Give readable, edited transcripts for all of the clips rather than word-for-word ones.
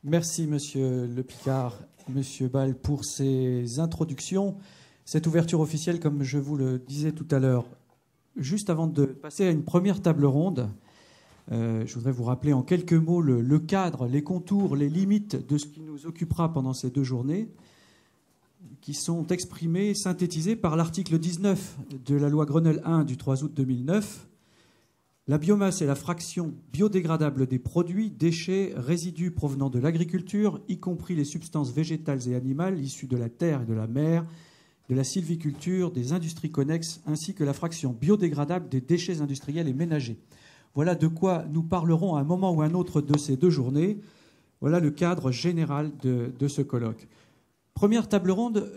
Merci, Monsieur Le Picard, Monsieur Ball, pour ces introductions, cette ouverture officielle, comme je vous le disais tout à l'heure. Juste avant de passer à une première table ronde, je voudrais vous rappeler en quelques mots le cadre, les contours, les limites de ce qui nous occupera pendant ces 2 journées, qui sont exprimés, synthétisés par l'article 19 de la loi Grenelle 1 du 3 août 2009. La biomasse est la fraction biodégradable des produits, déchets, résidus provenant de l'agriculture, y compris les substances végétales et animales issues de la terre et de la mer, de la sylviculture, des industries connexes, ainsi que la fraction biodégradable des déchets industriels et ménagers. Voilà de quoi nous parlerons à un moment ou à un autre de ces 2 journées. Voilà le cadre général de ce colloque. Première table ronde,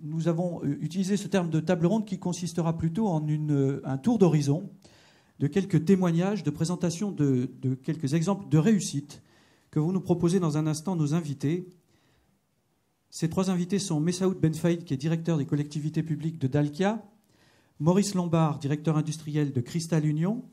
nous avons utilisé ce terme de table ronde qui consistera plutôt en un tour d'horizon de quelques témoignages, de présentation de quelques exemples de réussite que vont nous proposer dans un instant nos invités. Ces 3 invités sont Messaoud Benfaïd, qui est directeur des collectivités publiques de Dalkia, Maurice Lombard, directeur industriel de Cristal Union,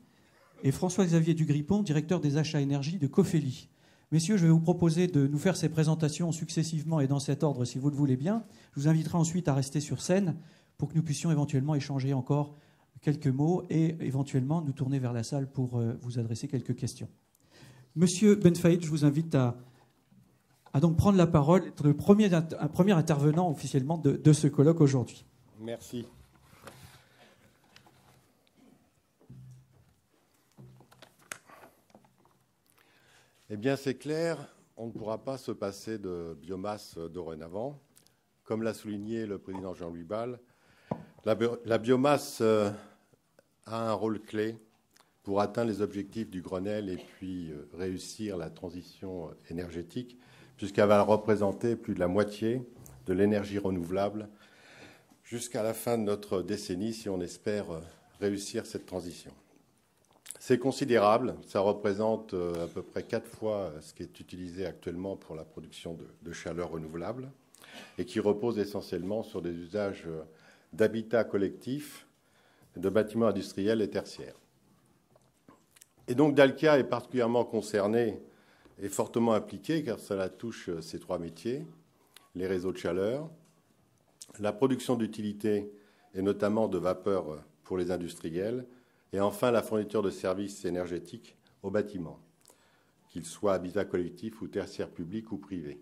et François-Xavier Dugrippon, directeur des achats énergie de Cofeli. Messieurs, je vais vous proposer de nous faire ces présentations successivement et dans cet ordre, si vous le voulez bien. Je vous inviterai ensuite à rester sur scène pour que nous puissions éventuellement échanger encore quelques mots et éventuellement nous tourner vers la salle pour vous adresser quelques questions. Monsieur Benfaïd, je vous invite à donc prendre la parole, être un premier intervenant officiellement de ce colloque aujourd'hui. Merci. Eh bien, c'est clair, on ne pourra pas se passer de biomasse dorénavant. Comme l'a souligné le président Jean-Louis Ball, la biomasse a un rôle clé pour atteindre les objectifs du Grenelle et puis réussir la transition énergétique, puisqu'elle va représenter plus de la moitié de l'énergie renouvelable jusqu'à la fin de notre décennie, si on espère réussir cette transition. C'est considérable, ça représente à peu près 4 fois ce qui est utilisé actuellement pour la production de chaleur renouvelable et qui repose essentiellement sur des usages d'habitat collectif, de bâtiments industriels et tertiaires. Et donc Dalkia est particulièrement concerné et fortement impliqué car cela touche ces 3 métiers, les réseaux de chaleur, la production d'utilités et notamment de vapeur pour les industriels, et enfin la fourniture de services énergétiques aux bâtiments, qu'ils soient habitat collectif ou tertiaire public ou privé.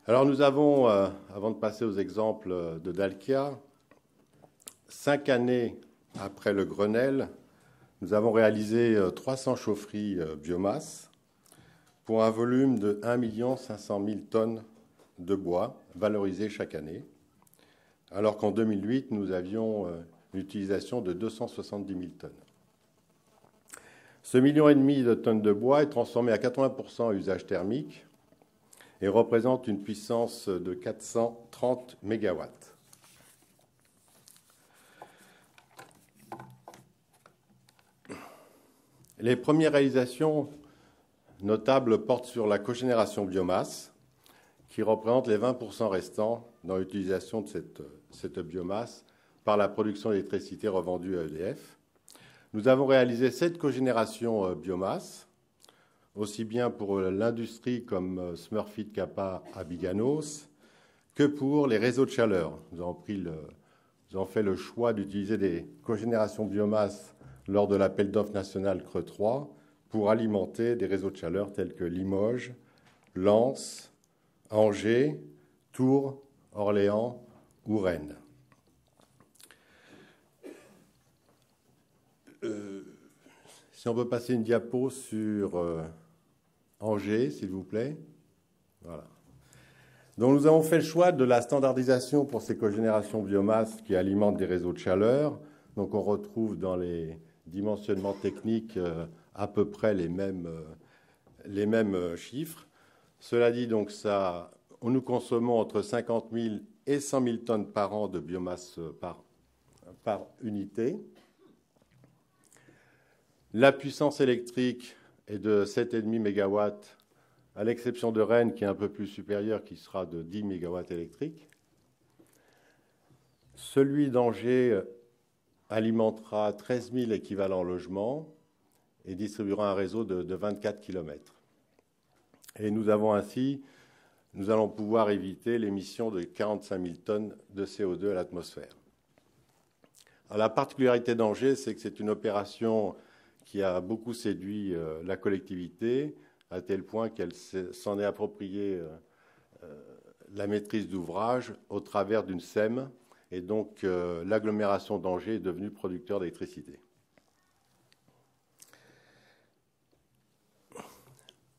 Alors nous avons, avant de passer aux exemples de Dalkia, 5 années après le Grenelle, nous avons réalisé 300 chaufferies biomasse pour un volume de 1 500 000 tonnes de bois valorisées chaque année, alors qu'en 2008, nous avions une utilisation de 270 000 tonnes. Ce 1,5 million de tonnes de bois est transformé à 80% à usage thermique et représente une puissance de 430 MW. Les premières réalisations notables portent sur la cogénération biomasse, qui représente les 20% restants dans l'utilisation de cette biomasse par la production d'électricité revendue à EDF. Nous avons réalisé 7 cogénérations biomasse, aussi bien pour l'industrie comme Smurfit Kappa à Biganos, que pour les réseaux de chaleur. Nous avons fait le choix d'utiliser des cogénérations biomasse lors de l'appel d'offres national Creux 3 pour alimenter des réseaux de chaleur tels que Limoges, Lens, Angers, Tours, Orléans ou Rennes. Si on peut passer une diapo sur Angers, s'il vous plaît. Voilà. Donc nous avons fait le choix de la standardisation pour ces cogénérations biomasse qui alimentent des réseaux de chaleur. Donc on retrouve dans les dimensionnements techniques à peu près les mêmes chiffres. Cela dit, donc nous consommons entre 50 000 et 100 000 tonnes par an de biomasse par unité. La puissance électrique est de 7,5 MW, à l'exception de Rennes, qui est un peu plus supérieur, qui sera de 10 MW électriques. Celui d'Angers alimentera 13 000 équivalents logements et distribuera un réseau de 24 km. Et nous allons pouvoir éviter l'émission de 45 000 tonnes de CO2 à l'atmosphère. La particularité d'Angers, c'est que c'est une opération qui a beaucoup séduit la collectivité, à tel point qu'elle s'en est appropriée la maîtrise d'ouvrage au travers d'une SEM, et donc l'agglomération d'Angers est devenue producteur d'électricité.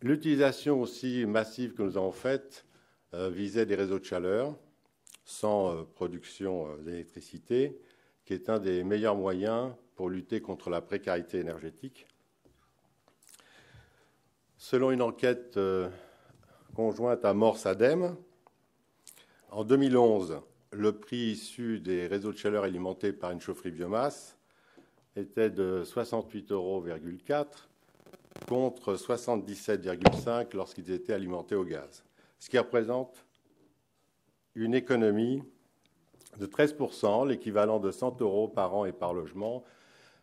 L'utilisation aussi massive que nous avons faite visait des réseaux de chaleur sans production d'électricité, qui est un des meilleurs moyens pour lutter contre la précarité énergétique. Selon une enquête conjointe à Morse-Adem, en 2011, le prix issu des réseaux de chaleur alimentés par une chaufferie biomasse était de 68,4 € contre 77,5 lorsqu'ils étaient alimentés au gaz, ce qui représente une économie de 13%, l'équivalent de 100 € par an et par logement,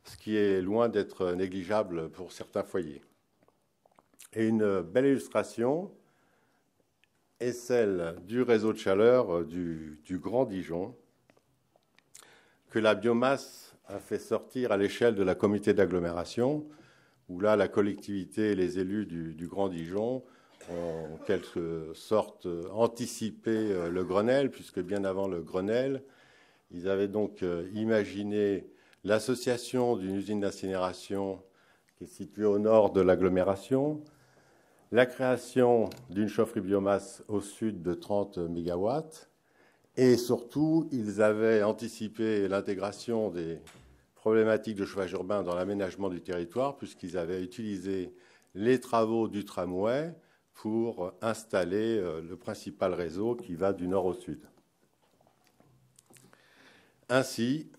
ce qui est loin d'être négligeable pour certains foyers. Et une belle illustration est celle du réseau de chaleur du Grand Dijon, que la biomasse a fait sortir à l'échelle de la communauté d'agglomération, où là, la collectivité et les élus du Grand Dijon ont en quelque sorte anticipé le Grenelle, puisque bien avant le Grenelle, ils avaient donc imaginé l'association d'une usine d'incinération qui est située au nord de l'agglomération, la création d'une chaufferie biomasse au sud de 30 MW, et surtout, ils avaient anticipé l'intégration des problématiques de chauffage urbain dans l'aménagement du territoire, puisqu'ils avaient utilisé les travaux du tramway pour installer le principal réseau qui va du nord au sud. Ainsi,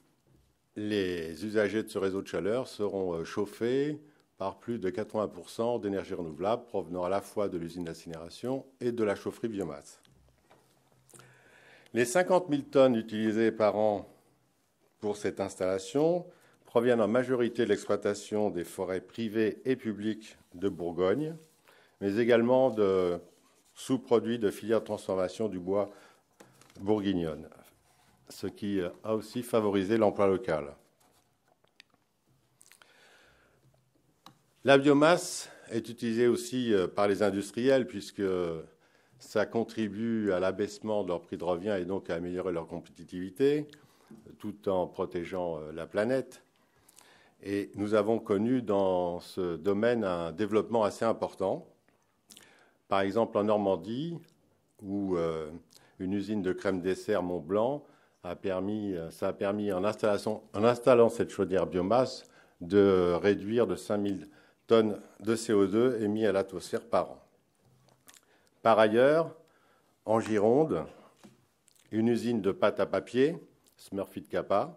les usagers de ce réseau de chaleur seront chauffés par plus de 80% d'énergie renouvelable provenant à la fois de l'usine d'incinération et de la chaufferie biomasse. Les 50 000 tonnes utilisées par an pour cette installation proviennent en majorité de l'exploitation des forêts privées et publiques de Bourgogne, mais également de sous-produits de filières de transformation du bois bourguignonne, ce qui a aussi favorisé l'emploi local. La biomasse est utilisée aussi par les industriels, puisque ça contribue à l'abaissement de leur prix de revient et donc à améliorer leur compétitivité, tout en protégeant la planète. Et nous avons connu dans ce domaine un développement assez important. Par exemple, en Normandie, où une usine de crème dessert Mont-Blanc a permis en installant cette chaudière biomasse de réduire de 5 000 tonnes de CO2 émis à l'atmosphère par an. Par ailleurs, en Gironde, une usine de pâte à papier, Smurfit Kappa,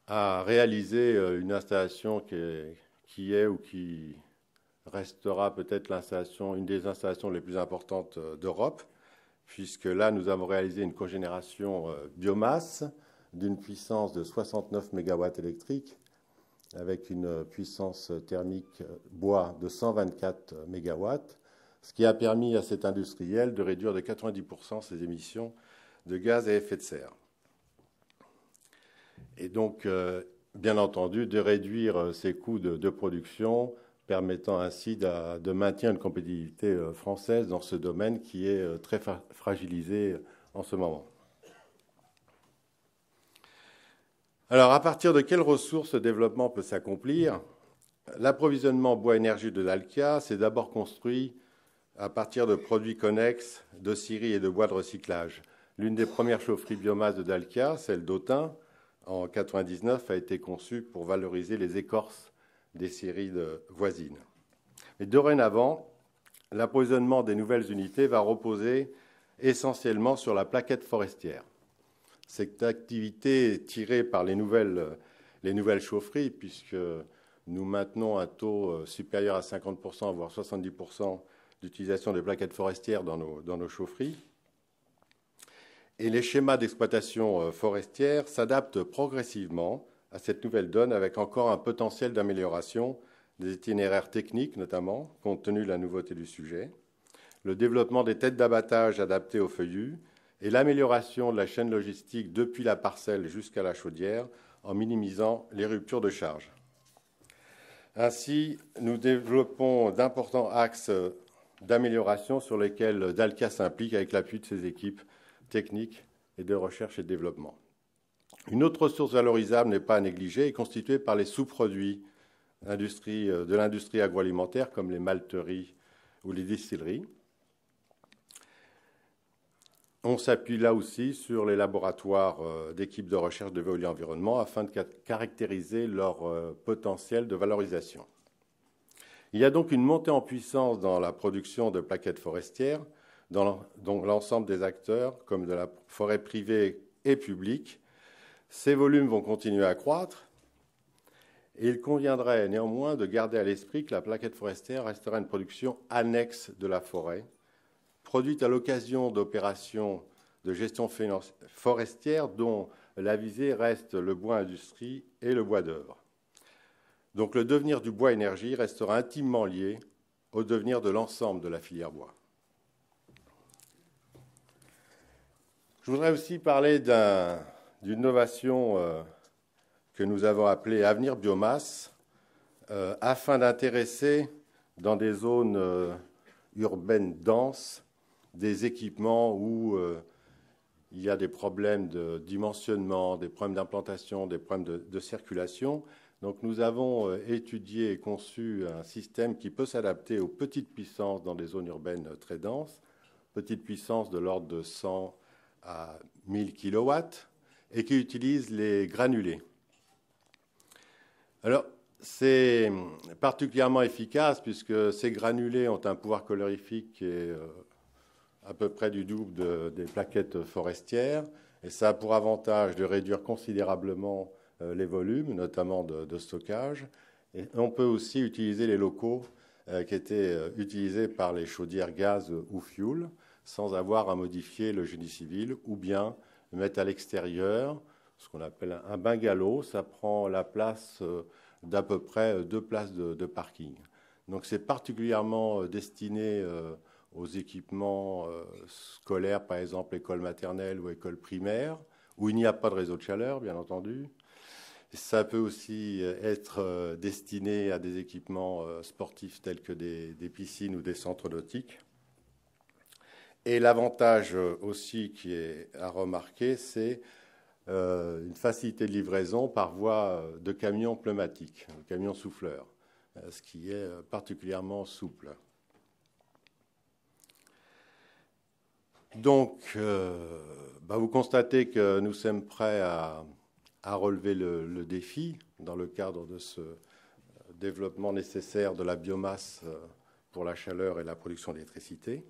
a réalisé une installation qui est ou qui restera peut-être une des installations les plus importantes d'Europe, puisque là, nous avons réalisé une cogénération biomasse d'une puissance de 69 MW électriques, avec une puissance thermique bois de 124 MW, ce qui a permis à cet industriel de réduire de 90% ses émissions de gaz à effet de serre. Et donc, bien entendu, de réduire ses coûts de production, permettant ainsi de maintenir une compétitivité française dans ce domaine qui est très fragilisé en ce moment. Alors, à partir de quelles ressources ce développement peut s'accomplir? L'approvisionnement bois-énergie de Dalkia s'est d'abord construit à partir de produits connexes de scierie et de bois de recyclage. L'une des premières chaufferies biomasse de Dalkia, celle d'Autun, en 1999, a été conçue pour valoriser les écorces des scieries voisines. Mais dorénavant, l'approvisionnement des nouvelles unités va reposer essentiellement sur la plaquette forestière. Cette activité est tirée par les nouvelles chaufferies, puisque nous maintenons un taux supérieur à 50%, voire 70% d'utilisation des plaquettes forestières dans nos chaufferies. Et les schémas d'exploitation forestière s'adaptent progressivement à cette nouvelle donne, avec encore un potentiel d'amélioration des itinéraires techniques notamment, compte tenu de la nouveauté du sujet, le développement des têtes d'abattage adaptées aux feuillus et l'amélioration de la chaîne logistique depuis la parcelle jusqu'à la chaudière en minimisant les ruptures de charge. Ainsi, nous développons d'importants axes d'amélioration sur lesquels Dalkia s'implique avec l'appui de ses équipes techniques et de recherche et de développement. Une autre ressource valorisable n'est pas à négliger, est constituée par les sous-produits de l'industrie agroalimentaire comme les malteries ou les distilleries. On s'appuie là aussi sur les laboratoires d'équipes de recherche de Veolia Environnement afin de caractériser leur potentiel de valorisation. Il y a donc une montée en puissance dans la production de plaquettes forestières, dont l'ensemble des acteurs, comme de la forêt privée et publique. Ces volumes vont continuer à croître et il conviendrait néanmoins de garder à l'esprit que la plaquette forestière restera une production annexe de la forêt, produite à l'occasion d'opérations de gestion forestière dont la visée reste le bois industrie et le bois d'œuvre. Donc le devenir du bois énergie restera intimement lié au devenir de l'ensemble de la filière bois. Je voudrais aussi parler d'une innovation que nous avons appelée Avenir Biomasse, afin d'intéresser dans des zones urbaines denses des équipements où il y a des problèmes de dimensionnement, des problèmes d'implantation, des problèmes de circulation. Donc nous avons étudié et conçu un système qui peut s'adapter aux petites puissances dans des zones urbaines très denses, petites puissances de l'ordre de 100 à 1000 kW, et qui utilise les granulés. Alors, c'est particulièrement efficace puisque ces granulés ont un pouvoir calorifique qui est à peu près du double des plaquettes forestières, et ça a pour avantage de réduire considérablement les volumes, notamment de stockage. Et on peut aussi utiliser les locaux qui étaient utilisés par les chaudières gaz ou fioul, sans avoir à modifier le génie civil, ou bien le mettre à l'extérieur, ce qu'on appelle un bungalow. Ça prend la place d'à peu près 2 places de parking. Donc c'est particulièrement destiné aux équipements scolaires, par exemple école maternelle ou école primaire, où il n'y a pas de réseau de chaleur, bien entendu. Ça peut aussi être destiné à des équipements sportifs tels que des piscines ou des centres nautiques. Et l'avantage aussi qui est à remarquer, c'est une facilité de livraison par voie de camions pneumatiques, camions souffleurs, ce qui est particulièrement souple. Donc, vous constatez que nous sommes prêts à relever le défi dans le cadre de ce développement nécessaire de la biomasse pour la chaleur et la production d'électricité.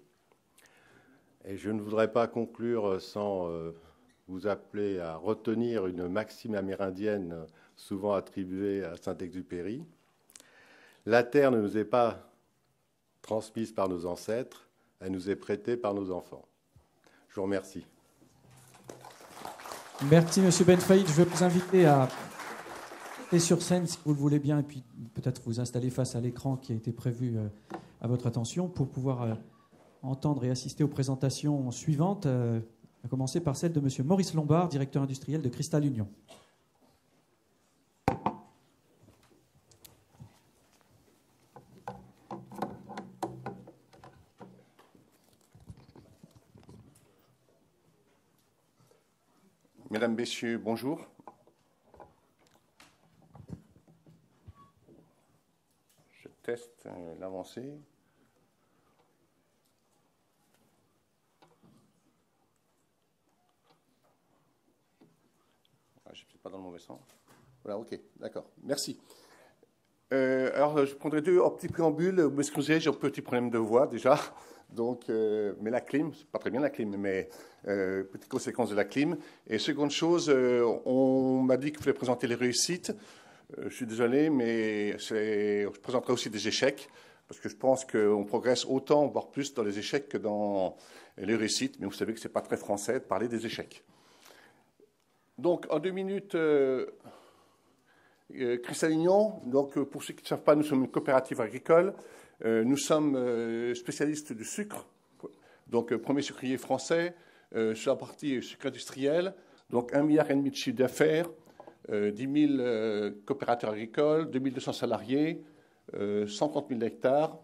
Et je ne voudrais pas conclure sans vous appeler à retenir une maxime amérindienne souvent attribuée à Saint-Exupéry. La terre ne nous est pas transmise par nos ancêtres, elle nous est prêtée par nos enfants. Je vous remercie. Merci, M. Benfaïd. Je vais vous inviter à aller sur scène, si vous le voulez bien, et puis peut-être vous installer face à l'écran qui a été prévu à votre attention pour pouvoir entendre et assister aux présentations suivantes, à commencer par celle de M. Maurice Lombard, directeur industriel de Cristal Union. Mesdames, Messieurs, bonjour. Je teste l'avancée. Je ne suis pas dans le mauvais sens. Voilà, ok, d'accord. Merci. Alors, je prendrai 2 petits préambules. Vous m'excusez, j'ai un petit problème de voix déjà. Donc, mais la clim, c'est pas très bien la clim, mais petite conséquence de la clim. Et seconde chose, on m'a dit qu'il fallait présenter les réussites. Je suis désolé, mais je présenterai aussi des échecs, parce que je pense qu'on progresse autant, voire plus, dans les échecs que dans les réussites. Mais vous savez que ce n'est pas très français de parler des échecs. Donc, en 2 minutes, Cristal Union, donc pour ceux qui ne savent pas, nous sommes une coopérative agricole. Nous sommes spécialistes du sucre, donc premier sucrier français, sur la partie sucre industriel, donc 1,5 milliard de chiffre d'affaires, 10 000 coopérateurs agricoles, 2200 salariés, 130 000 hectares.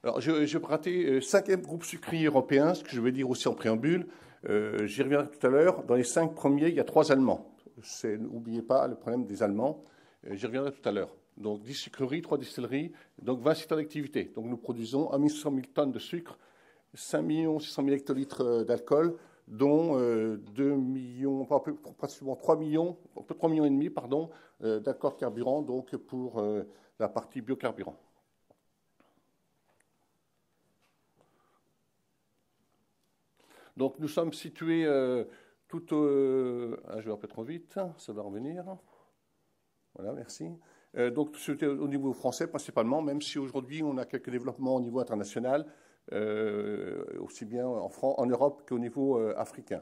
Alors, je vais rater 5e groupe sucrier européen, ce que je vais dire aussi en préambule. J'y reviendrai tout à l'heure. Dans les 5 premiers, il y a 3 Allemands. N'oubliez pas le problème des Allemands. J'y reviendrai tout à l'heure. Donc 10 sucreries, 3 distilleries, donc 20 secteurs d'activité. Donc nous produisons 1 100 000 tonnes de sucre, 5 600 000 hectolitres d'alcool, dont 2 millions, pratiquement 3 millions, un peu 3 millions et demi, pardon, d'alcool carburant, donc pour la partie biocarburant. Donc nous sommes situés tout au... je vais un peu trop vite, ça va revenir. Voilà, merci. Donc c'était au niveau français principalement, même si aujourd'hui on a quelques développements au niveau international, aussi bien en Europe qu'au niveau africain.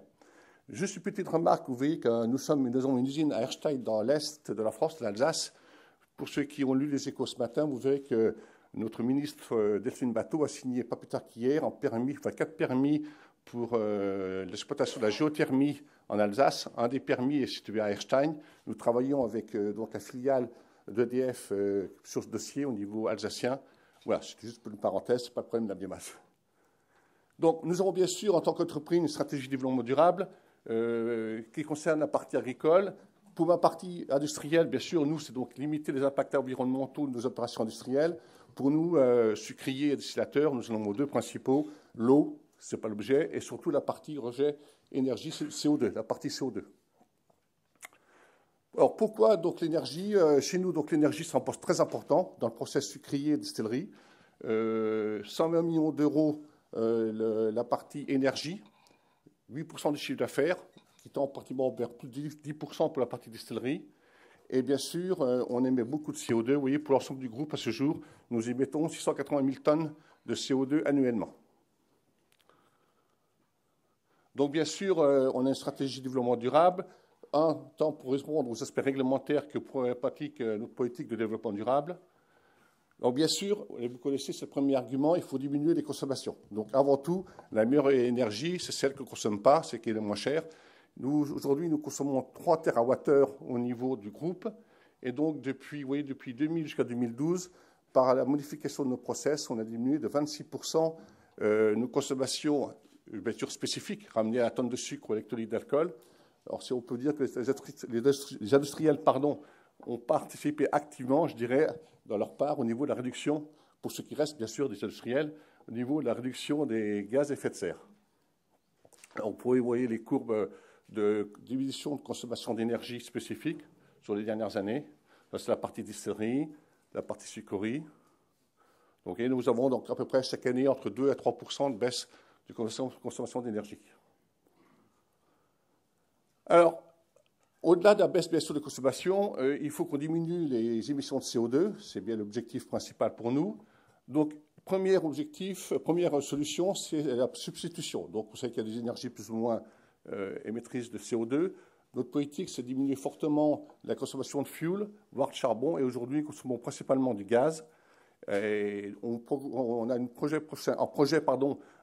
Juste une petite remarque, vous voyez que nous avons une usine à Erstein dans l'est de la France, l'Alsace. Pour ceux qui ont lu les Échos ce matin, vous verrez que notre ministre Delphine Batho a signé pas plus tard qu'hier 4 permis pour l'exploitation de la géothermie en Alsace. Un des permis est situé à Erstein. Nous travaillons avec donc la filiale d'EDF sur ce dossier au niveau alsacien. Voilà, c'était juste pour une parenthèse, ce n'est pas le problème de la biomasse. Donc, nous avons bien sûr, en tant qu'entreprise, une stratégie de développement durable qui concerne la partie agricole. Pour ma partie industrielle, bien sûr, nous, c'est donc limiter les impacts environnementaux de nos opérations industrielles. Pour nous, sucriers et distillateurs, nous en avons 2 principaux. L'eau, ce n'est pas l'objet, et surtout la partie rejet énergie CO2, la partie CO2. Alors, pourquoi donc l'énergie chez nous, donc l'énergie, c'est un poste très important dans le process sucrier et distillerie. 120 millions d'euros la partie énergie, 8% du chiffre d'affaires, qui tend pratiquement vers plus de 10% pour la partie distillerie. Et bien sûr, on émet beaucoup de CO2. Vous voyez, pour l'ensemble du groupe, à ce jour, nous émettons 680 000 tonnes de CO2 annuellement. Donc, bien sûr, on a une stratégie de développement durable, tant pour répondre aux aspects réglementaires que pour pratique notre politique de développement durable. Donc, bien sûr, vous connaissez ce premier argument, il faut diminuer les consommations. Donc, avant tout, la meilleure énergie, c'est celle qu'on ne consomme pas, c'est qui est le moins cher. Nous, aujourd'hui, nous consommons 3 TWh au niveau du groupe. Et donc, depuis 2000 jusqu'à 2012, par la modification de nos process, on a diminué de 26% nos consommations, bien sûr spécifiques, ramenées à la tonne de sucre ou hectolitre d'alcool. Alors, si on peut dire que les industriels ont participé activement, je dirais, dans leur part, au niveau de la réduction, pour ce qui reste, bien sûr, des industriels, au niveau de la réduction des gaz à effet de serre. Alors, vous pouvez voir les courbes de diminution de consommation d'énergie spécifique sur les dernières années. C'est la partie distillerie, la partie sucrerie. Donc, et nous avons donc à peu près chaque année entre 2 à 3% de baisse de consommation d'énergie. Alors, au-delà de la baisse, bien sûr, de consommation, il faut qu'on diminue les émissions de CO2. C'est bien l'objectif principal pour nous. Donc, premier objectif, première solution, c'est la substitution. Donc, vous savez qu'il y a des énergies plus ou moins émettrices de CO2. Notre politique, c'est de diminuer fortement la consommation de fuel, voire de charbon. Et aujourd'hui, nous consommons principalement du gaz. Et on a un projet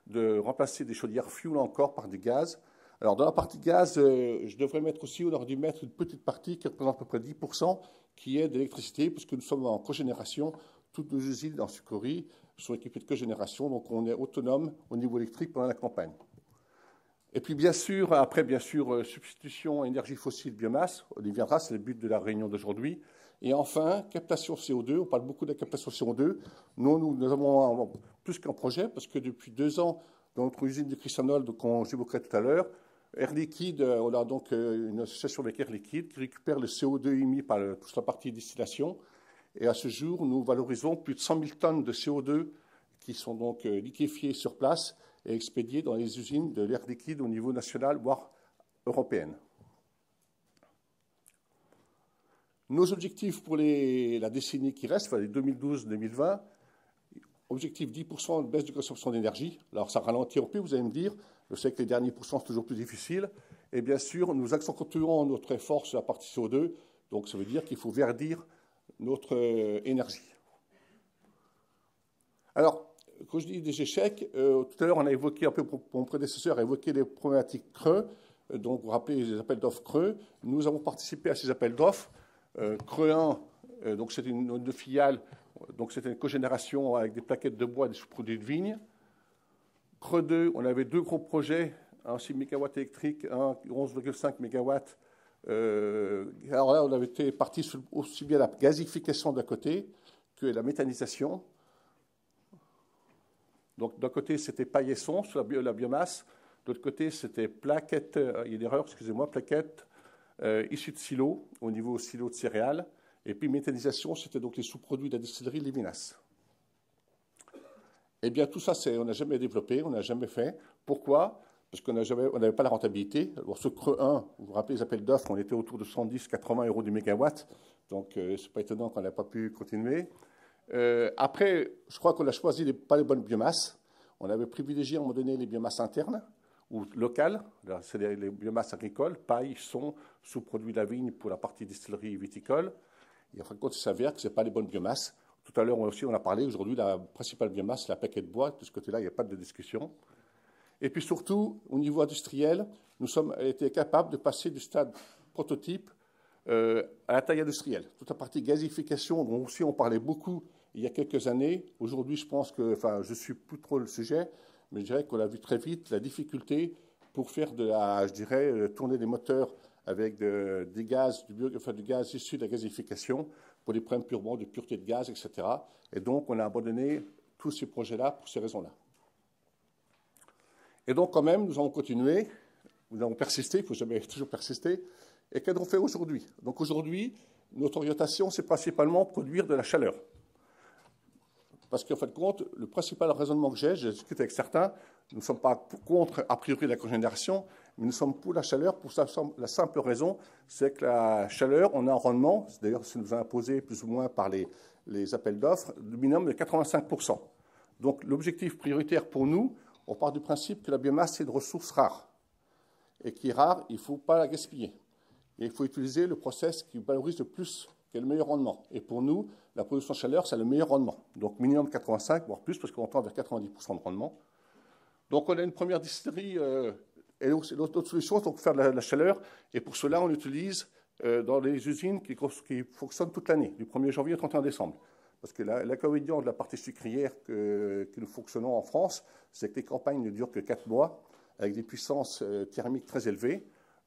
de remplacer des chaudières fuel encore par des gaz. Alors, dans la partie gaz, je devrais mettre aussi, on aurait dû mettre une petite partie qui représente à peu près 10%, qui est d'électricité, puisque nous sommes en cogénération. Toutes nos usines en sucrerie sont équipées de cogénération, donc on est autonome au niveau électrique pendant la campagne. Et puis, bien sûr, après, substitution énergie fossile, biomasse, on y viendra, c'est le but de la réunion d'aujourd'hui. Et enfin, captation CO2, on parle beaucoup de la captation CO2. Nous avons plus qu'un projet, parce que depuis 2 ans, dans notre usine de Crisanol, dont j'évoquerai tout à l'heure, Air Liquide, on a donc une association avec Air Liquide qui récupère le CO2 émis par toute la partie distillation. Et à ce jour, nous valorisons plus de 100 000 tonnes de CO2 qui sont donc liquéfiées sur place et expédiées dans les usines de l'Air Liquide au niveau national, voire européen. Nos objectifs pour la décennie qui reste, enfin les 2012-2020, objectif 10% de baisse de consommation d'énergie. Alors ça ralentit un peu, vous allez me dire. Je sais que les derniers pourcents, c'est toujours plus difficile. Et bien sûr, nous accentuons notre effort sur la partie CO2. Donc ça veut dire qu'il faut verdir notre énergie. Alors, quand je dis des échecs, tout à l'heure, on a évoqué un peu, mon prédécesseur a évoqué les problématiques creux, donc vous vous rappelez les appels d'offres creux. Nous avons participé à ces appels d'offres. Creux 1, donc c'était une filiale, donc c'était une cogénération avec des plaquettes de bois et des sous-produits de vigne. Creux 2, on avait 2 gros projets, un 6 MW électrique, un 11,5 MW. Alors là, on avait été parti aussi bien la gazification d'un côté que la méthanisation. Donc d'un côté, c'était paillasson sur la biomasse. De l'autre côté, c'était plaquettes, il y a une erreur, excusez-moi, plaquettes issues de silos, au niveau silo de céréales. Et puis méthanisation, c'était donc les sous-produits de la distillerie Lévinas. Eh bien, tout ça, on n'a jamais développé, on n'a jamais fait. Pourquoi? Parce qu'on n'avait pas la rentabilité. Alors, ce creux 1, vous vous rappelez les appels d'offres, on était autour de 110-80 € du mégawatt. Donc, ce n'est pas étonnant qu'on n'ait pas pu continuer. Après, je crois qu'on a choisi pas les bonnes biomasses. On avait privilégié à un moment donné les biomasses internes ou locales. C'est les biomasses agricoles, paille, son, sous-produits de la vigne pour la partie distillerie viticole. Et en fin de compte, il s'avère que ce n'est pas les bonnes biomasses. Tout à l'heure aussi, on a parlé. Aujourd'hui, la principale biomasse, c'est la plaquette de bois. De ce côté-là, il n'y a pas de discussion. Et puis surtout, au niveau industriel, nous sommes été capables de passer du stade prototype à la taille industrielle. Toute la partie gazification, dont aussi on parlait beaucoup il y a quelques années. Aujourd'hui, je pense que, enfin, je ne suis plus trop le sujet, mais je dirais qu'on a vu très vite la difficulté pour faire tourner des moteurs avec du gaz issu de la gazification pour des problèmes purement de pureté de gaz, etc. Et donc, on a abandonné tous ces projets-là pour ces raisons-là. Et donc, quand même, nous avons continué, nous avons persisté, il faut jamais toujours persister. Et qu'avons-nous fait aujourd'hui? Donc, aujourd'hui, notre orientation, c'est principalement produire de la chaleur. Parce qu'en fin de compte, le principal raisonnement que j'ai discuté avec certains, nous ne sommes pas contre, a priori, la cogénération, mais nous sommes pour la chaleur pour la simple raison, c'est que la chaleur, on a un rendement, d'ailleurs, ça nous a imposé plus ou moins par les appels d'offres, du minimum de 85%. Donc, l'objectif prioritaire pour nous, on part du principe que la biomasse, c'est une ressource rare. Et qui est rare, il ne faut pas la gaspiller. Et il faut utiliser le process qui valorise le plus, qui a le meilleur rendement. Et pour nous, la production de chaleur, c'est le meilleur rendement. Donc minimum 85, voire plus, parce qu'on tend vers 90% de rendement. Donc on a une première distillerie, et l'autre solution, c'est donc faire de la chaleur. Et pour cela, on utilise dans les usines qui fonctionnent toute l'année, du 1er janvier au 31 décembre. Parce que l'inconvénient de la partie sucrière que nous fonctionnons en France, c'est que les campagnes ne durent que 4 mois, avec des puissances thermiques très élevées.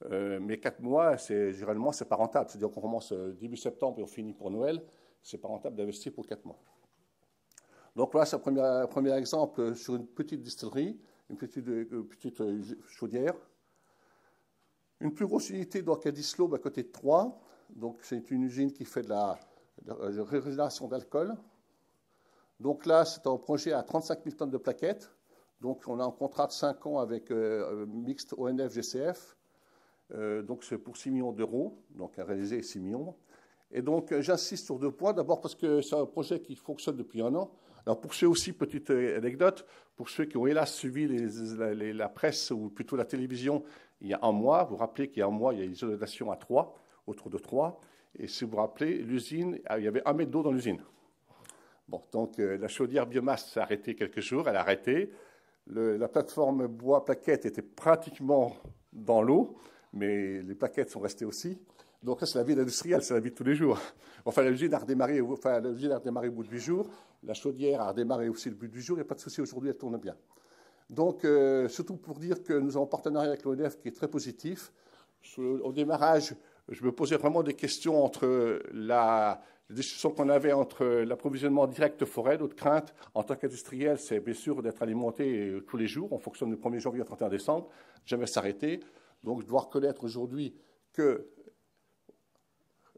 Mais 4 mois, généralement, ce n'est pas rentable. C'est-à-dire qu'on commence début septembre et on finit pour Noël. Ce n'est pas rentable d'investir pour 4 mois. Donc voilà, c'est un premier exemple sur une petite distillerie, une petite chaudière. Une plus grosse unité donc à Dislôme, à côté de Troyes. Donc c'est une usine qui fait de la régénération d'alcool. Donc là, c'est un projet à 35 000 tonnes de plaquettes. Donc on a un contrat de 5 ans avec Mixte ONF-GCF. Donc c'est pour 6 millions d'euros, donc à réaliser 6 millions. Et donc j'insiste sur 2 points. D'abord parce que c'est un projet qui fonctionne depuis 1 an. Alors pour ceux aussi, petite anecdote, pour ceux qui ont hélas suivi la presse ou plutôt la télévision il y a 1 mois, vous vous rappelez qu'il y a 1 mois, il y a une inondation à Troyes, autour de Troyes. Et si vous vous rappelez, l'usine, il y avait 1 mètre d'eau dans l'usine. Bon, donc la chaudière biomasse s'est arrêtée quelques jours, elle a arrêté. La plateforme bois plaquette était pratiquement dans l'eau, mais les plaquettes sont restées aussi. Donc là, c'est la vie industrielle, c'est la vie de tous les jours. Enfin, l'usine a redémarré au bout de 8 jours. La chaudière a redémarré aussi le bout de 8 jours. Il n'y a pas de souci, aujourd'hui, elle tourne bien. Donc, surtout pour dire que nous avons un partenariat avec l'ONF qui est très positif. Au démarrage, je me posais vraiment des questions entre les discussions qu'on avait entre l'approvisionnement direct forêt, notre crainte en tant qu'industriel, c'est bien sûr d'être alimenté tous les jours. On fonctionne du 1er janvier au 31 décembre, jamais s'arrêter. Donc, je dois reconnaître aujourd'hui que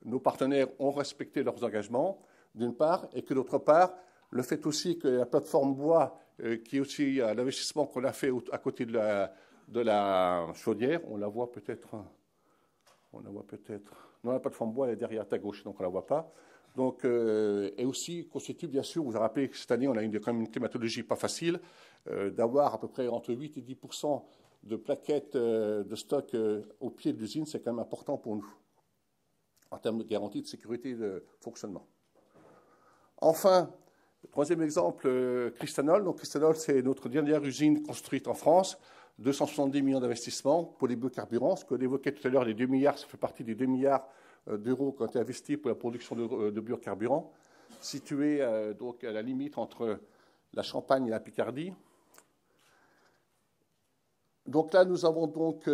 nos partenaires ont respecté leurs engagements, d'une part, et que d'autre part, le fait aussi que la plateforme bois, qui est aussi l'investissement qu'on a fait à côté de la chaudière, on la voit peut-être. Non, la plateforme bois, elle est derrière à ta gauche, donc on ne la voit pas. Donc, et aussi constitue, bien sûr, vous vous rappelez que cette année, on a quand même une climatologie pas facile, d'avoir à peu près entre 8 et 10% de plaquettes de stock au pied de l'usine, c'est quand même important pour nous, en termes de garantie de sécurité et de fonctionnement. Enfin, le troisième exemple, Cristanol. Donc, Cristanol, c'est notre dernière usine construite en France. 270 millions d'investissements pour les biocarburants. Ce qu'on évoquait tout à l'heure, les 2 milliards, ça fait partie des 2 milliards d'euros qui ont été investis pour la production de biocarburants, situé donc à la limite entre la Champagne et la Picardie. Donc là, nous avons donc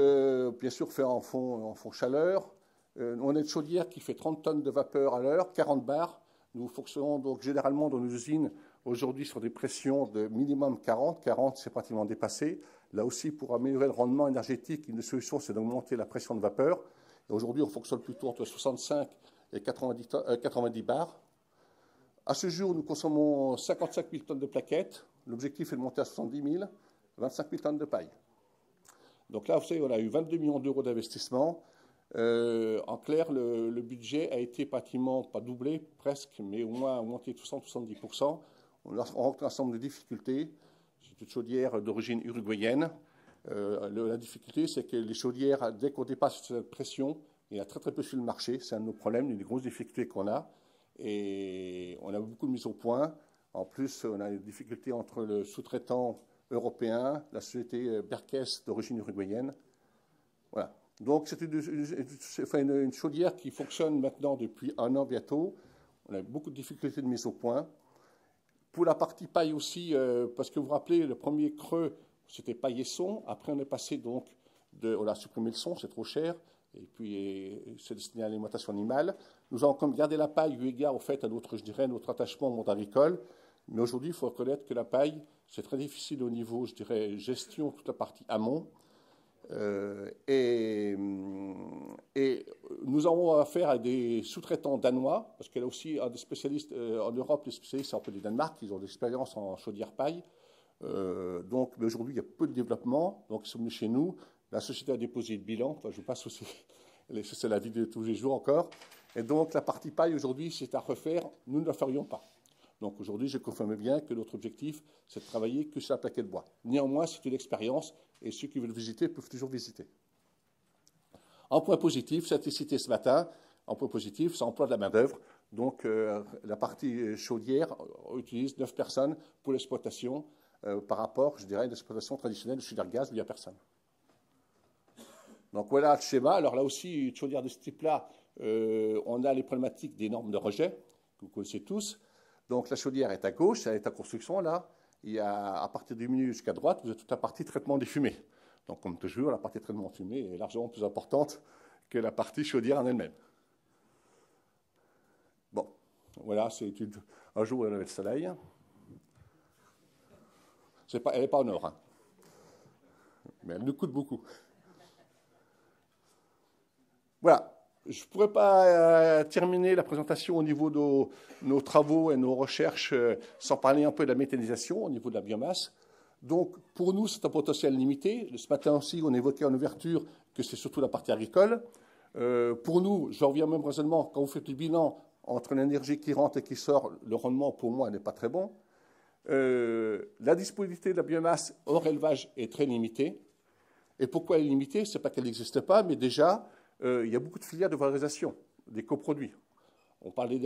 bien sûr fait en fond chaleur. On a une chaudière qui fait 30 tonnes de vapeur à l'heure, 40 bars. Nous fonctionnons donc généralement dans nos usines aujourd'hui sur des pressions de minimum 40. 40, c'est pratiquement dépassé. Là aussi, pour améliorer le rendement énergétique, une des solutions, c'est d'augmenter la pression de vapeur. Aujourd'hui, on fonctionne plutôt entre 65 et 90 bars. À ce jour, nous consommons 55 000 tonnes de plaquettes. L'objectif est de monter à 70 000, 25 000 tonnes de paille. Donc là, vous savez, on a eu 22 millions d'euros d'investissement. En clair, le budget a été pratiquement, pas doublé, presque, mais au moins augmenté de 70%. On rencontre un ensemble de difficultés. C'est une chaudière d'origine uruguayenne. La difficulté, c'est que les chaudières, dès qu'on dépasse cette pression, il y a très très peu sur le marché. C'est un de nos problèmes, une des grosses difficultés qu'on a. Et on a beaucoup de mises au point. En plus, on a des difficultés entre le sous-traitant européen, la société Berkes d'origine uruguayenne. Voilà. Donc, c'est une chaudière qui fonctionne maintenant depuis 1 an bientôt. On a beaucoup de difficultés de mise au point. Pour la partie paille aussi, parce que vous vous rappelez, le premier creux, c'était paille et son. Après, on est passé donc on a supprimé le son, c'est trop cher. Et puis, c'est destiné à l'alimentation animale. Nous avons comme gardé la paille, eu égard au fait à notre attachement au monde agricole. Mais aujourd'hui, il faut reconnaître que la paille, c'est très difficile au niveau, je dirais, gestion, toute la partie amont. Et nous avons affaire à des sous-traitants danois, parce qu'il y a aussi des spécialistes en Europe, les spécialistes un peu du Danemark, ils ont de l'expérience en chaudière paille. Mais aujourd'hui, il y a peu de développement, donc ils sont venus chez nous. La société a déposé le bilan, enfin, je passe aussi, c'est la vie de tous les jours encore. Et donc la partie paille aujourd'hui, c'est à refaire, nous ne la ferions pas. Donc aujourd'hui, je confirme bien que notre objectif, c'est de travailler que sur la plaquette de bois. Néanmoins, c'est une expérience et ceux qui veulent visiter peuvent toujours visiter. En point positif, ça a été cité ce matin, en point positif, ça emploie de la main-d'œuvre. Donc la partie chaudière utilise 9 personnes pour l'exploitation par rapport, je dirais, à une exploitation traditionnelle de chaudière gaz où il n'y a personne. Donc voilà le schéma. Alors là aussi, une chaudière de ce type-là, on a les problématiques des normes de rejet, que vous connaissez tous. Donc la chaudière est à gauche, elle est en construction là. Il y a, à partir du milieu jusqu'à droite, vous avez toute la partie traitement des fumées. Donc comme toujours, la partie traitement de fumée est largement plus importante que la partie chaudière en elle-même. Bon, voilà, c'est un jour où on avait le soleil. Elle n'est pas en or, hein. Mais elle nous coûte beaucoup. Voilà. Je ne pourrais pas terminer la présentation au niveau de nos travaux et nos recherches sans parler un peu de la méthanisation au niveau de la biomasse. Donc, pour nous, c'est un potentiel limité. Ce matin aussi, on évoquait en ouverture que c'est surtout la partie agricole. Pour nous, je reviens au même raisonnement, quand vous faites le bilan entre l'énergie qui rentre et qui sort, le rendement, pour moi, n'est pas très bon. La disponibilité de la biomasse hors élevage est très limitée. Et pourquoi elle est limitée? Ce n'est pas qu'elle n'existe pas, mais déjà, il y a beaucoup de filières de valorisation des coproduits. On parlait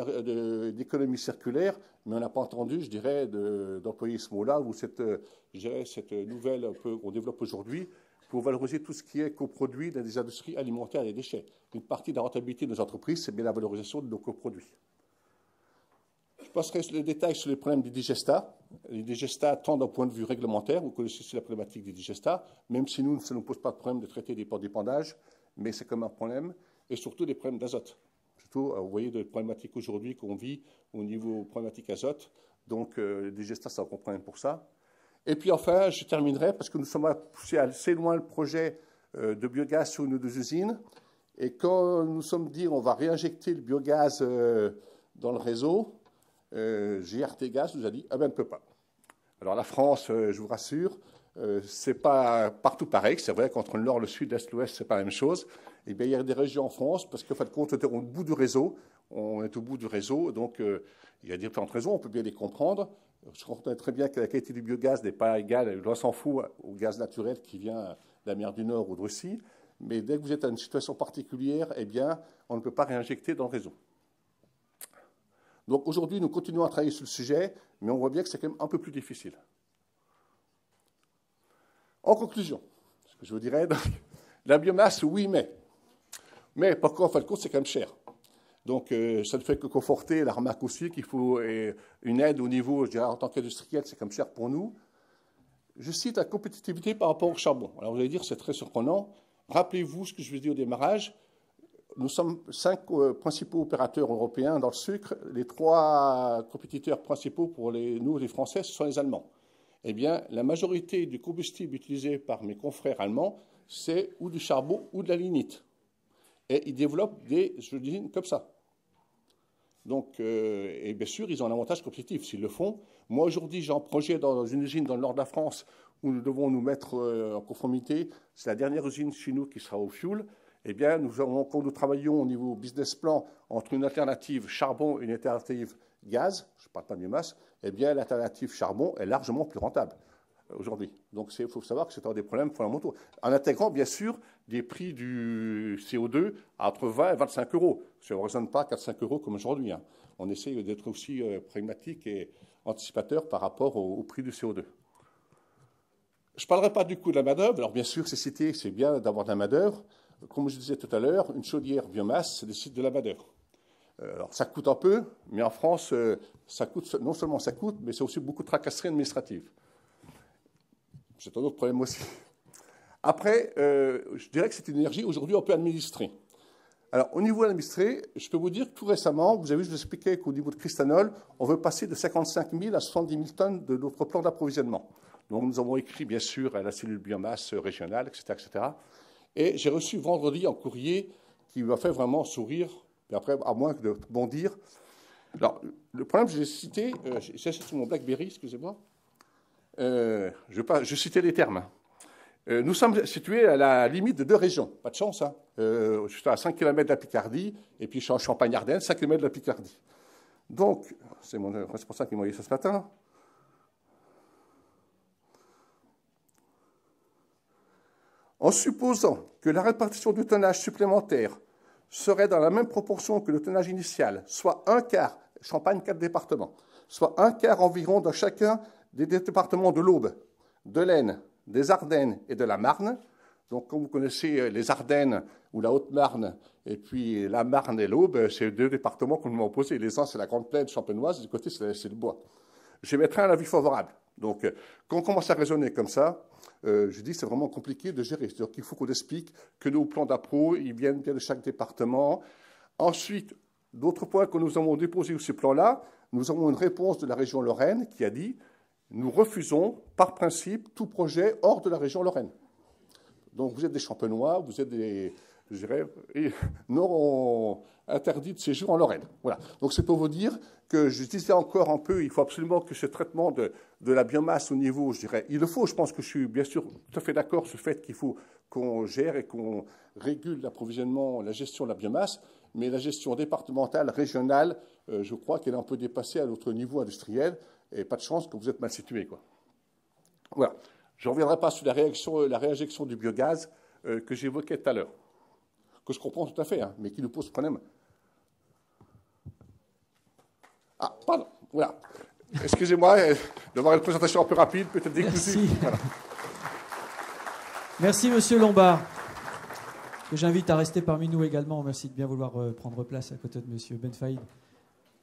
d'économie circulaire, mais on n'a pas entendu, je dirais, d'employer ce mot-là ou cette nouvelle qu'on développe aujourd'hui pour valoriser tout ce qui est coproduit dans des industries alimentaires et des déchets. Une partie de la rentabilité de nos entreprises, c'est bien la valorisation de nos coproduits. Je passerai le détail sur les problèmes des digestats. Les digestats, tant d'un point de vue réglementaire, vous connaissez aussi la problématique des digestats, même si nous, ça ne nous pose pas de problème de traiter des d'épandage, mais c'est comme un problème, et surtout des problèmes d'azote. Surtout, vous voyez, des problématiques aujourd'hui qu'on vit au niveau problématique azote, donc les digestats, c'est un gros problème pour ça. Et puis enfin, je terminerai, parce que nous sommes poussés assez loin le projet de biogaz sur nos 2 usines, et quand nous sommes dit on va réinjecter le biogaz dans le réseau, GRT Gaz nous a dit « Ah ben, on ne peut pas ». Alors la France, je vous rassure, c'est pas partout pareil. C'est vrai qu'entre le nord, le sud, l'est, l'ouest, c'est pas la même chose. Et bien, il y a des régions en France, parce qu'en fin de compte, on est au bout du réseau. On est au bout du réseau, donc il y a différentes raisons, on peut bien les comprendre. Je comprends très bien que la qualité du biogaz n'est pas égale, on s'en fout, au gaz naturel qui vient de la mer du Nord ou de Russie. Mais dès que vous êtes dans une situation particulière, eh bien, on ne peut pas réinjecter dans le réseau. Donc aujourd'hui, nous continuons à travailler sur le sujet, mais on voit bien que c'est quand même un peu plus difficile. En conclusion, ce que je vous dirais, donc, la biomasse, oui, mais par contre, en fin de compte, c'est quand même cher. Donc, ça ne fait que conforter la remarque aussi qu'il faut une aide au niveau, je dirais, en tant qu'industriel, c'est quand même cher pour nous. Je cite la compétitivité par rapport au charbon. Alors, vous allez dire, c'est très surprenant. Rappelez-vous ce que je vous ai dit au démarrage. Nous sommes 5 principaux opérateurs européens dans le sucre. Les 3 compétiteurs principaux pour nous, les Français, ce sont les Allemands. Eh bien, la majorité du combustible utilisé par mes confrères allemands, c'est ou du charbon ou de la lignite. Et ils développent des usines comme ça. Donc, et bien sûr, ils ont un avantage compétitif s'ils le font. Moi, aujourd'hui, j'ai un projet dans une usine dans le nord de la France où nous devons nous mettre en conformité. C'est la dernière usine chez nous qui sera au fioul. Eh bien, quand nous travaillons au niveau business plan entre une alternative charbon et une alternative gaz, je ne parle pas de biomasse, eh bien, l'alternative charbon est largement plus rentable aujourd'hui. Donc, il faut savoir que c'est un des problèmes fondamentaux. En intégrant, bien sûr, des prix du CO2 à entre 20 et 25 euros. Ça ne raisonne pas 4-5 euros comme aujourd'hui. Hein. On essaie d'être aussi pragmatique et anticipateur par rapport au prix du CO2. Je ne parlerai pas du coût de la main-d'œuvre. Alors, bien sûr, c'est bien d'avoir de la main-d'œuvre. Comme je disais tout à l'heure, une chaudière biomasse, c'est des sites de la main-d'œuvre. Alors, ça coûte un peu, mais en France, ça coûte, non seulement ça coûte, mais c'est aussi beaucoup de tracasseries administratives. C'est un autre problème aussi. Après, je dirais que c'est une énergie aujourd'hui on peut administrer. Alors, au niveau administré, je peux vous dire que tout récemment, vous avez vu, je vous expliquais qu'au niveau de Cristanol, on veut passer de 55 000 à 70 000 tonnes de notre plan d'approvisionnement. Donc, nous avons écrit, bien sûr, à la cellule biomasse régionale, etc., etc. Et j'ai reçu vendredi un courrier qui m'a fait vraiment sourire, et après, à moins de bondir. Alors, le problème, j'ai cité sur mon BlackBerry, excusez-moi, je citais les termes. Nous sommes situés à la limite de 2 régions. Pas de chance, hein. Je suis à 5 km de la Picardie, et puis je suis en Champagne-Ardenne, 5 km de la Picardie. Donc, c'est mon responsable qui m'a envoyé ça ce matin. En supposant que la répartition du tonnage supplémentaire serait dans la même proportion que le tonnage initial, soit un quart, Champagne, 4 départements, soit un quart environ dans chacun des départements de l'Aube, de l'Aisne, des Ardennes et de la Marne. Donc, comme vous connaissez les Ardennes ou la Haute-Marne, et puis la Marne et l'Aube, c'est 2 départements qu'on m'a opposés. Les uns, c'est la Grande Plaine champenoise, du côté, c'est le bois. Je mettrai un avis favorable. Donc, quand on commence à raisonner comme ça, je dis c'est vraiment compliqué de gérer. C'est-à-dire qu'il faut qu'on explique que nos plans d'appro, ils viennent bien de chaque département. Ensuite, d'autres points que nous avons déposés sur ces plans-là, nous avons une réponse de la région Lorraine qui a dit nous refusons par principe tout projet hors de la région Lorraine. Donc, vous êtes des Champenois, vous êtes des, je dirais, non interdits de séjour en Lorraine. Voilà. Donc, c'est pour vous dire que je disais encore un peu, il faut absolument que ce traitement de la biomasse au niveau, je dirais, il le faut. Je pense que je suis bien sûr tout à fait d'accord sur le fait qu'il faut qu'on gère et qu'on régule l'approvisionnement, la gestion de la biomasse, mais la gestion départementale, régionale, je crois qu'elle est un peu dépassée à notre niveau industriel, et pas de chance que vous êtes mal situé, quoi. Voilà. Je ne reviendrai pas sur la réinjection du biogaz que j'évoquais tout à l'heure, que je comprends tout à fait, hein, mais qui nous pose problème. Ah, pardon, voilà. Excusez-moi d'avoir une présentation un peu rapide, peut-être décousue. Merci. Voilà. Merci, Monsieur Lombard, que j'invite à rester parmi nous également. Merci de bien vouloir prendre place à côté de Monsieur Benfaïd.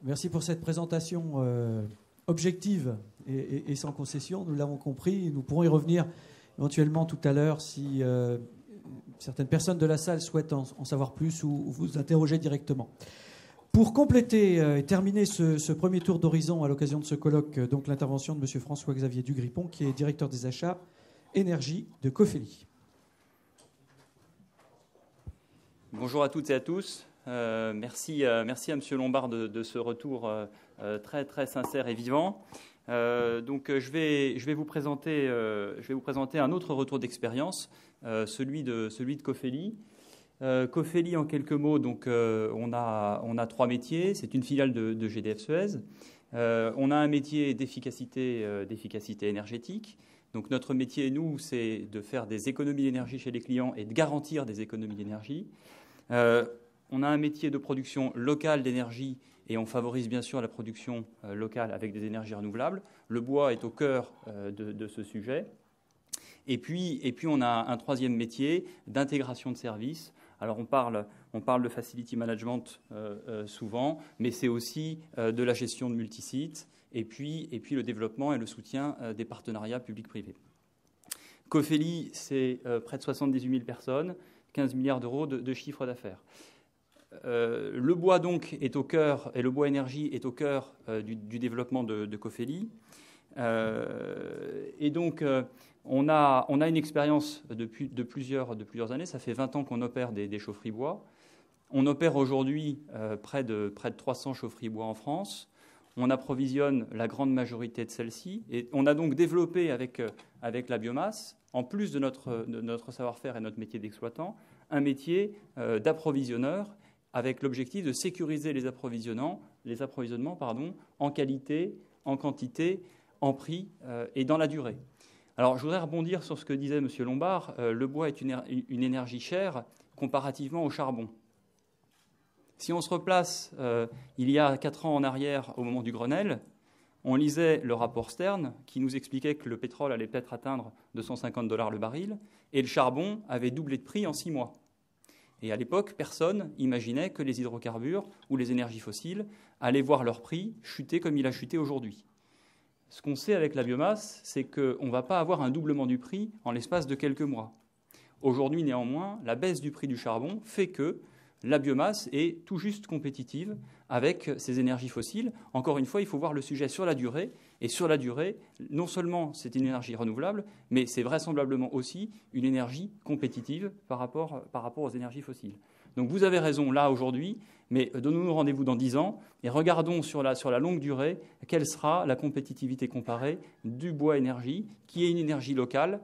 Merci pour cette présentation objective et sans concession. Nous l'avons compris. Nous pourrons y revenir éventuellement tout à l'heure si certaines personnes de la salle souhaitent en savoir plus ou vous interroger directement. Pour compléter et terminer ce premier tour d'horizon à l'occasion de ce colloque, donc l'intervention de M. François-Xavier Dugripon, qui est directeur des achats énergie de Cofeli. Bonjour à toutes et à tous. Merci à M. Lombard de ce retour très, très sincère et vivant. Donc, je vais vous présenter un autre retour d'expérience, celui de Cofeli. Cofeli, en quelques mots, donc, on a 3 métiers. C'est une filiale de GDF Suez. On a un métier d'efficacité énergétique. Donc, notre métier, nous, c'est de faire des économies d'énergie chez les clients et de garantir des économies d'énergie. on a un métier de production locale d'énergie et on favorise bien sûr la production locale avec des énergies renouvelables. Le bois est au cœur de ce sujet. Et puis, on a un troisième métier d'intégration de services. Alors, on parle de facility management souvent, mais c'est aussi de la gestion de multisites et puis le développement et le soutien des partenariats publics-privés. Cofeli, c'est près de 78 000 personnes, 15 milliards d'euros de chiffre d'affaires. Le bois, donc, est au cœur, et le bois énergie est au cœur du développement de Cofeli. Et donc, on a une expérience de plusieurs années. Ça fait 20 ans qu'on opère des chaufferies bois. On opère aujourd'hui près de 300 chaufferies bois en France. On approvisionne la grande majorité de celles-ci. Et on a donc développé avec la biomasse, en plus de notre savoir-faire et notre métier d'exploitant, un métier d'approvisionneur avec l'objectif de sécuriser les approvisionnements en qualité, en quantité, en prix et dans la durée. Alors, je voudrais rebondir sur ce que disait M. Lombard. Le bois est une énergie chère comparativement au charbon. Si on se replace il y a 4 ans en arrière, au moment du Grenelle, on lisait le rapport Stern qui nous expliquait que le pétrole allait peut-être atteindre $250 le baril et le charbon avait doublé de prix en 6 mois. Et à l'époque, personne n'imaginait que les hydrocarbures ou les énergies fossiles allaient voir leur prix chuter comme il a chuté aujourd'hui. Ce qu'on sait avec la biomasse, c'est qu'on ne va pas avoir un doublement du prix en l'espace de quelques mois. Aujourd'hui, néanmoins, la baisse du prix du charbon fait que la biomasse est tout juste compétitive avec ces énergies fossiles. Encore une fois, il faut voir le sujet sur la durée. Et sur la durée, non seulement c'est une énergie renouvelable, mais c'est vraisemblablement aussi une énergie compétitive par rapport aux énergies fossiles. Donc vous avez raison là aujourd'hui, mais donnons-nous rendez-vous dans 10 ans et regardons sur la longue durée quelle sera la compétitivité comparée du bois énergie, qui est une énergie locale,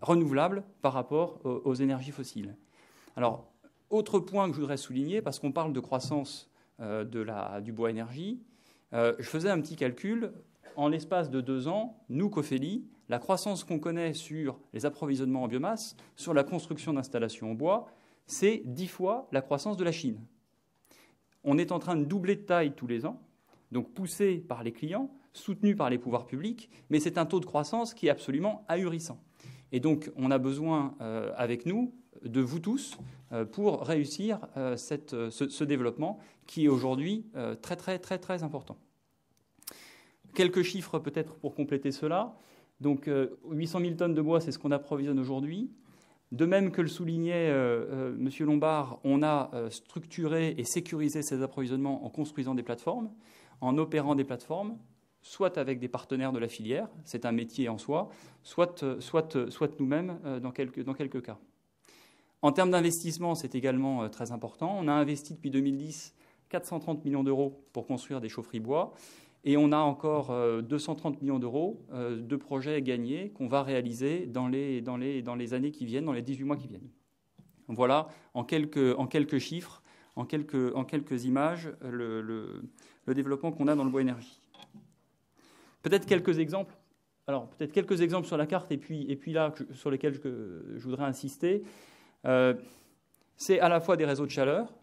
renouvelable par rapport aux énergies fossiles. Alors, autre point que je voudrais souligner, parce qu'on parle de croissance du bois énergie, je faisais un petit calcul. En l'espace de 2 ans, nous, Cofeli, la croissance qu'on connaît sur les approvisionnements en biomasse, sur la construction d'installations en bois, c'est 10 fois la croissance de la Chine. On est en train de doubler de taille tous les ans, donc poussé par les clients, soutenu par les pouvoirs publics, mais c'est un taux de croissance qui est absolument ahurissant. Et donc, on a besoin, avec nous, de vous tous, pour réussir ce développement qui est aujourd'hui très, très, très, très important. Quelques chiffres peut-être pour compléter cela. Donc 800 000 tonnes de bois, c'est ce qu'on approvisionne aujourd'hui. De même que le soulignait M. Lombard, on a structuré et sécurisé ces approvisionnements en construisant des plateformes, en opérant des plateformes, soit avec des partenaires de la filière, c'est un métier en soi, soit nous-mêmes dans quelques cas. En termes d'investissement, c'est également très important. On a investi depuis 2010 430 millions d'euros pour construire des chaufferies bois. Et on a encore 230 millions d'euros de projets gagnés qu'on va réaliser dans les années qui viennent, dans les 18 mois qui viennent. Voilà, en quelques chiffres, en quelques images, le développement qu'on a dans le bois énergie. Peut-être quelques exemples. Alors, peut-être quelques exemples sur la carte et puis là, sur lesquels je voudrais insister. C'est à la fois des réseaux de chaleur.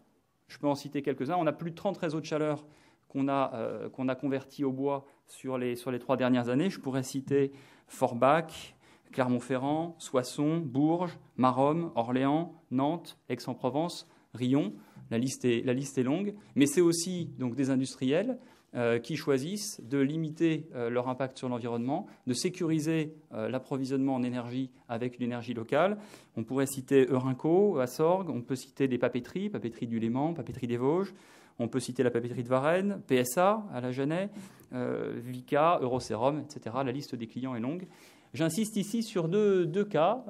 Je peux en citer quelques-uns. On a plus de 30 réseaux de chaleur qu'on a convertis au bois sur les 3 dernières années. Je pourrais citer Forbach, Clermont-Ferrand, Soissons, Bourges, Maromme, Orléans, Nantes, Aix-en-Provence, Riom. La liste est longue. Mais c'est aussi donc, des industriels qui choisissent de limiter leur impact sur l'environnement, de sécuriser l'approvisionnement en énergie avec une énergie locale. On pourrait citer Eurinco à Sorgues, on peut citer des papeteries du Léman, papeterie des Vosges, on peut citer la papeterie de Varennes, PSA à la Genève, Vica, Eurocérum, etc. La liste des clients est longue. J'insiste ici sur deux cas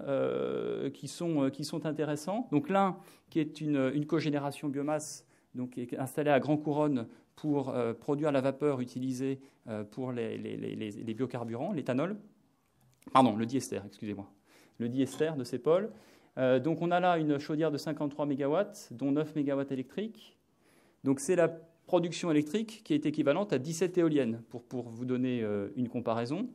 qui sont intéressants. Donc l'un qui est une cogénération biomasse donc, qui est installée à Grand Couronne pour produire la vapeur utilisée pour les biocarburants, l'éthanol. Pardon, le diester, excusez-moi. Le diester de CEPOL. Donc on a là une chaudière de 53 MW, dont 9 MW électriques. Donc c'est la production électrique qui est équivalente à 17 éoliennes, pour vous donner une comparaison.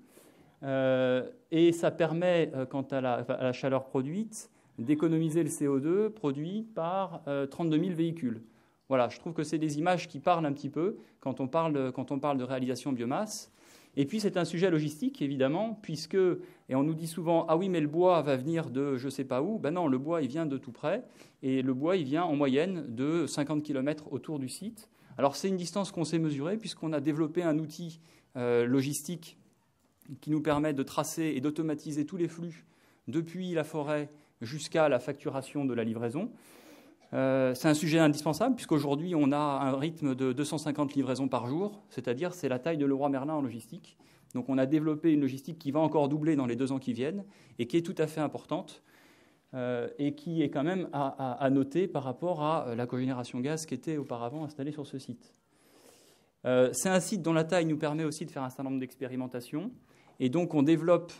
Et ça permet, quant à la chaleur produite, d'économiser le CO2 produit par 32 000 véhicules. Voilà, je trouve que c'est des images qui parlent un petit peu quand on parle de réalisation biomasse. Et puis c'est un sujet logistique, évidemment, puisque, et on nous dit souvent, ah oui, mais le bois va venir de je ne sais pas où. Ben non, le bois, il vient de tout près, et le bois, il vient en moyenne de 50 km autour du site. Alors c'est une distance qu'on sait mesurer, puisqu'on a développé un outil logistique qui nous permet de tracer et d'automatiser tous les flux depuis la forêt jusqu'à la facturation de la livraison. C'est un sujet indispensable puisqu'aujourd'hui on a un rythme de 250 livraisons par jour, c'est-à-dire c'est la taille de Leroy Merlin en logistique. Donc on a développé une logistique qui va encore doubler dans les 2 ans qui viennent et qui est tout à fait importante et qui est quand même à noter par rapport à la cogénération gaz qui était auparavant installée sur ce site. C'est un site dont la taille nous permet aussi de faire un certain nombre d'expérimentations et donc on développe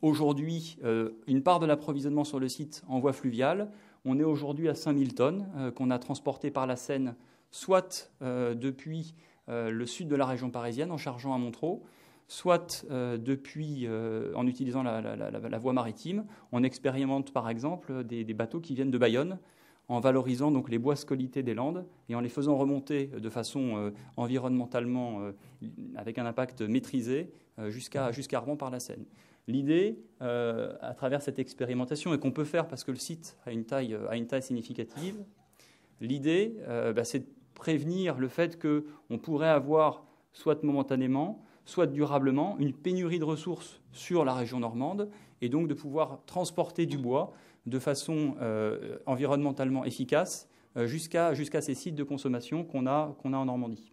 aujourd'hui une part de l'approvisionnement sur le site en voie fluviale. On est aujourd'hui à 5000 tonnes qu'on a transportées par la Seine, soit depuis le sud de la région parisienne en chargeant à Montereau, soit depuis en utilisant la voie maritime. On expérimente par exemple des bateaux qui viennent de Bayonne en valorisant donc les bois scolités des Landes et en les faisant remonter de façon environnementalement avec un impact maîtrisé jusqu'à Rouen par la Seine. L'idée, à travers cette expérimentation, et qu'on peut faire parce que le site a une taille significative, l'idée, c'est de prévenir le fait qu'on pourrait avoir, soit momentanément, soit durablement, une pénurie de ressources sur la région normande, et donc de pouvoir transporter du bois de façon environnementalement efficace jusqu'à ces sites de consommation qu'on a en Normandie.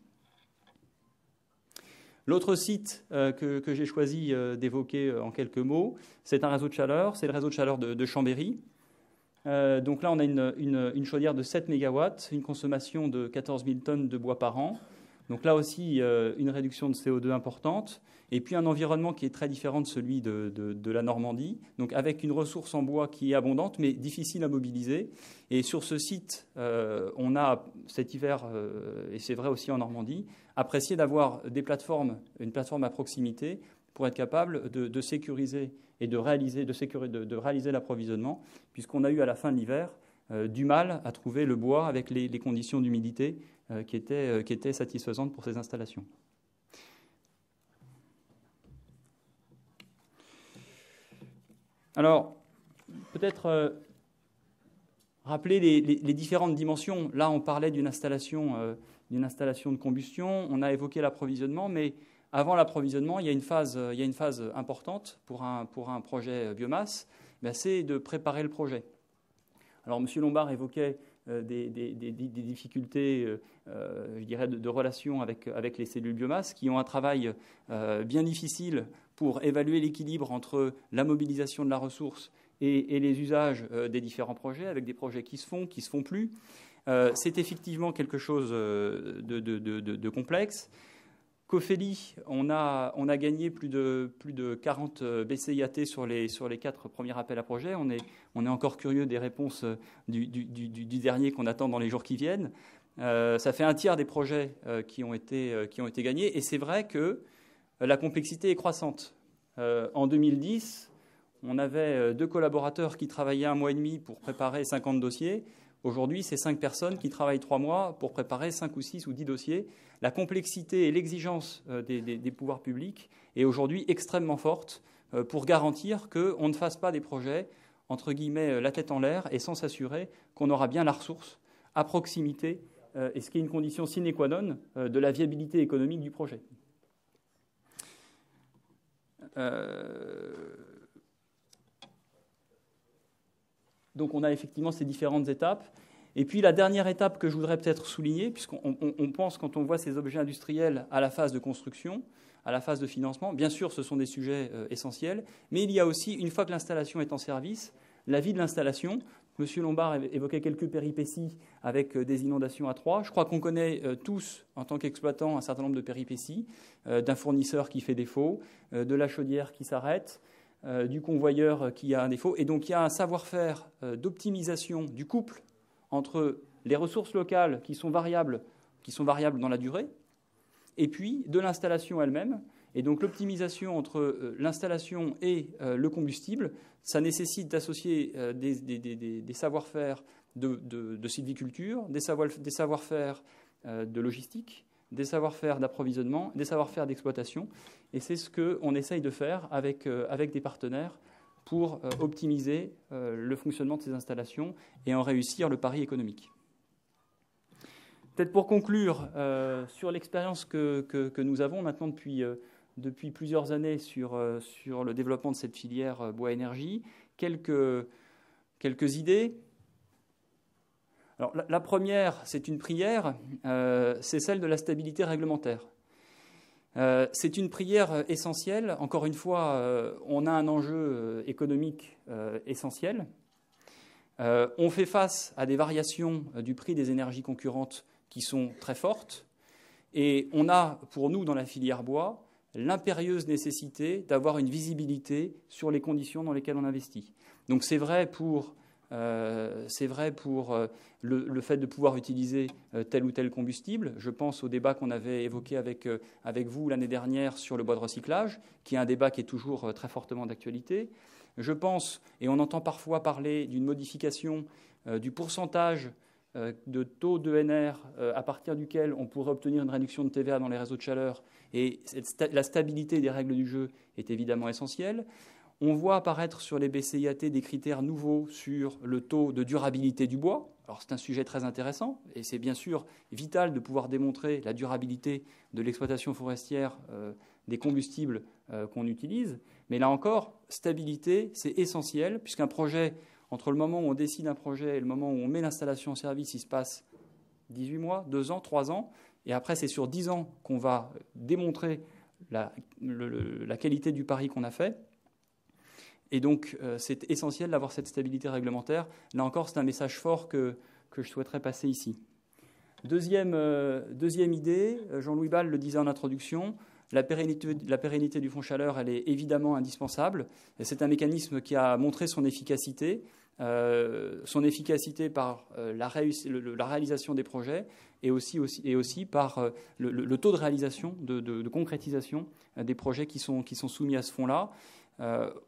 L'autre site que j'ai choisi d'évoquer en quelques mots, c'est un réseau de chaleur, c'est le réseau de chaleur de Chambéry. Donc là, on a une chaudière de 7 MW, une consommation de 14 000 tonnes de bois par an. Donc là aussi, une réduction de CO2 importante. Et puis un environnement qui est très différent de celui de la Normandie, donc avec une ressource en bois qui est abondante, mais difficile à mobiliser. Et sur ce site, on a cet hiver, et c'est vrai aussi en Normandie, apprécié d'avoir une plateforme à proximité pour être capable de sécuriser et de réaliser l'approvisionnement, puisqu'on a eu à la fin de l'hiver du mal à trouver le bois avec les conditions d'humidité qui étaient satisfaisantes pour ces installations. Alors, peut-être rappeler les différentes dimensions. Là, on parlait d'une installation de combustion. On a évoqué l'approvisionnement, mais avant l'approvisionnement, il y a une phase importante pour un projet biomasse. C'est de préparer le projet. Alors, M. Lombard évoquait des difficultés, je dirais, de relation avec les cellules biomasse, qui ont un travail bien difficile pour évaluer l'équilibre entre la mobilisation de la ressource et les usages des différents projets, avec des projets qui se font plus. C'est effectivement quelque chose de complexe. Cofeli, on a gagné plus de 40 BCIAT sur les 4 premiers appels à projets. On est encore curieux des réponses du dernier qu'on attend dans les jours qui viennent. Ça fait un tiers des projets qui ont été gagnés. Et c'est vrai que la complexité est croissante. En 2010, on avait 2 collaborateurs qui travaillaient 1 mois et demi pour préparer 50 dossiers. Aujourd'hui, c'est 5 personnes qui travaillent 3 mois pour préparer 5 ou 6 ou 10 dossiers. La complexité et l'exigence des pouvoirs publics est aujourd'hui extrêmement forte pour garantir qu'on ne fasse pas des projets, entre guillemets, la tête en l'air et sans s'assurer qu'on aura bien la ressource à proximité, et ce qui est une condition sine qua non de la viabilité économique du projet. Donc on a effectivement ces différentes étapes. Et puis la dernière étape que je voudrais peut-être souligner, puisqu'on pense quand on voit ces objets industriels à la phase de construction, à la phase de financement, bien sûr ce sont des sujets essentiels, mais il y a aussi, une fois que l'installation est en service, la vie de l'installation. Monsieur Lombard évoquait quelques péripéties avec des inondations à Troyes. Je crois qu'on connaît tous, en tant qu'exploitant, un certain nombre de péripéties, d'un fournisseur qui fait défaut, de la chaudière qui s'arrête, du convoyeur qui a un défaut. Et donc il y a un savoir-faire d'optimisation du couple entre les ressources locales qui sont variables dans la durée, et puis de l'installation elle-même, Et donc l'optimisation entre l'installation et le combustible, ça nécessite d'associer des savoir-faire de sylviculture, des savoir-faire de logistique, des savoir-faire d'approvisionnement, des savoir-faire d'exploitation. Et c'est ce qu'on essaye de faire avec des partenaires pour optimiser le fonctionnement de ces installations et en réussir le pari économique. Peut-être pour conclure sur l'expérience que nous avons maintenant depuis plusieurs années sur le développement de cette filière bois-énergie, quelques idées. Alors, la première, c'est une prière, c'est celle de la stabilité réglementaire. C'est une prière essentielle. Encore une fois, on a un enjeu économique essentiel. On fait face à des variations du prix des énergies concurrentes qui sont très fortes. Et on a, pour nous, dans la filière bois, l'impérieuse nécessité d'avoir une visibilité sur les conditions dans lesquelles on investit. Donc c'est vrai pour le fait de pouvoir utiliser tel ou tel combustible. Je pense au débat qu'on avait évoqué avec vous l'année dernière sur le bois de recyclage, qui est un débat qui est toujours très fortement d'actualité. Je pense, et on entend parfois parler d'une modification du pourcentage de taux d'ENR à partir duquel on pourrait obtenir une réduction de TVA dans les réseaux de chaleur. Et la stabilité des règles du jeu est évidemment essentielle. On voit apparaître sur les BCIAT des critères nouveaux sur le taux de durabilité du bois. Alors c'est un sujet très intéressant et c'est bien sûr vital de pouvoir démontrer la durabilité de l'exploitation forestière des combustibles qu'on utilise. Mais là encore, stabilité, c'est essentiel puisqu'un projet, entre le moment où on décide un projet et le moment où on met l'installation en service, il se passe 18 mois, 2 ans, 3 ans. Et après, c'est sur 10 ans qu'on va démontrer la qualité du pari qu'on a fait. Et donc, c'est essentiel d'avoir cette stabilité réglementaire. Là encore, c'est un message fort que je souhaiterais passer ici. Deuxième idée, Jean-Louis Bal le disait en introduction, la pérennité du fonds chaleur, elle est évidemment indispensable. Et c'est un mécanisme qui a montré son efficacité par la réalisation des projets et aussi par le taux de réalisation, de concrétisation des projets qui sont soumis à ce fonds-là.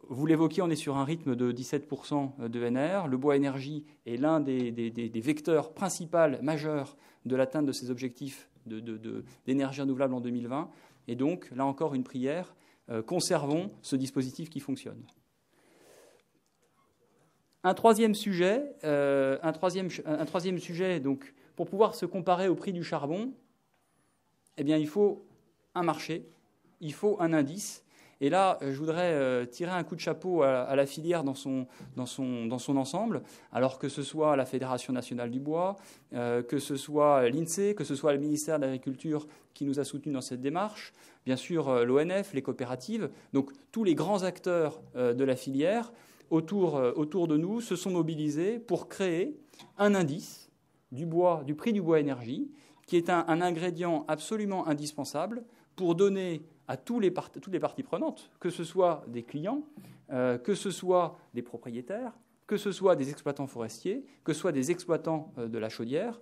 Vous l'évoquiez, on est sur un rythme de 17% d'ENR. Le bois énergie est l'un des vecteurs principaux majeurs de l'atteinte de ces objectifs d'énergie renouvelable en 2020. Et donc, là encore, une prière, conservons ce dispositif qui fonctionne. Un troisième sujet, donc, pour pouvoir se comparer au prix du charbon, eh bien, il faut un marché, il faut un indice. Et là, je voudrais tirer un coup de chapeau à la filière dans son ensemble, alors que ce soit la Fédération nationale du bois, que ce soit l'INSEE, que ce soit le ministère de l'Agriculture qui nous a soutenus dans cette démarche, bien sûr l'ONF, les coopératives, donc tous les grands acteurs de la filière autour de nous se sont mobilisés pour créer un indice du prix du bois énergie, qui est un ingrédient absolument indispensable pour donner à toutes les parties prenantes, que ce soit des clients, que ce soit des propriétaires, que ce soit des exploitants forestiers, que ce soit des exploitants de la chaudière,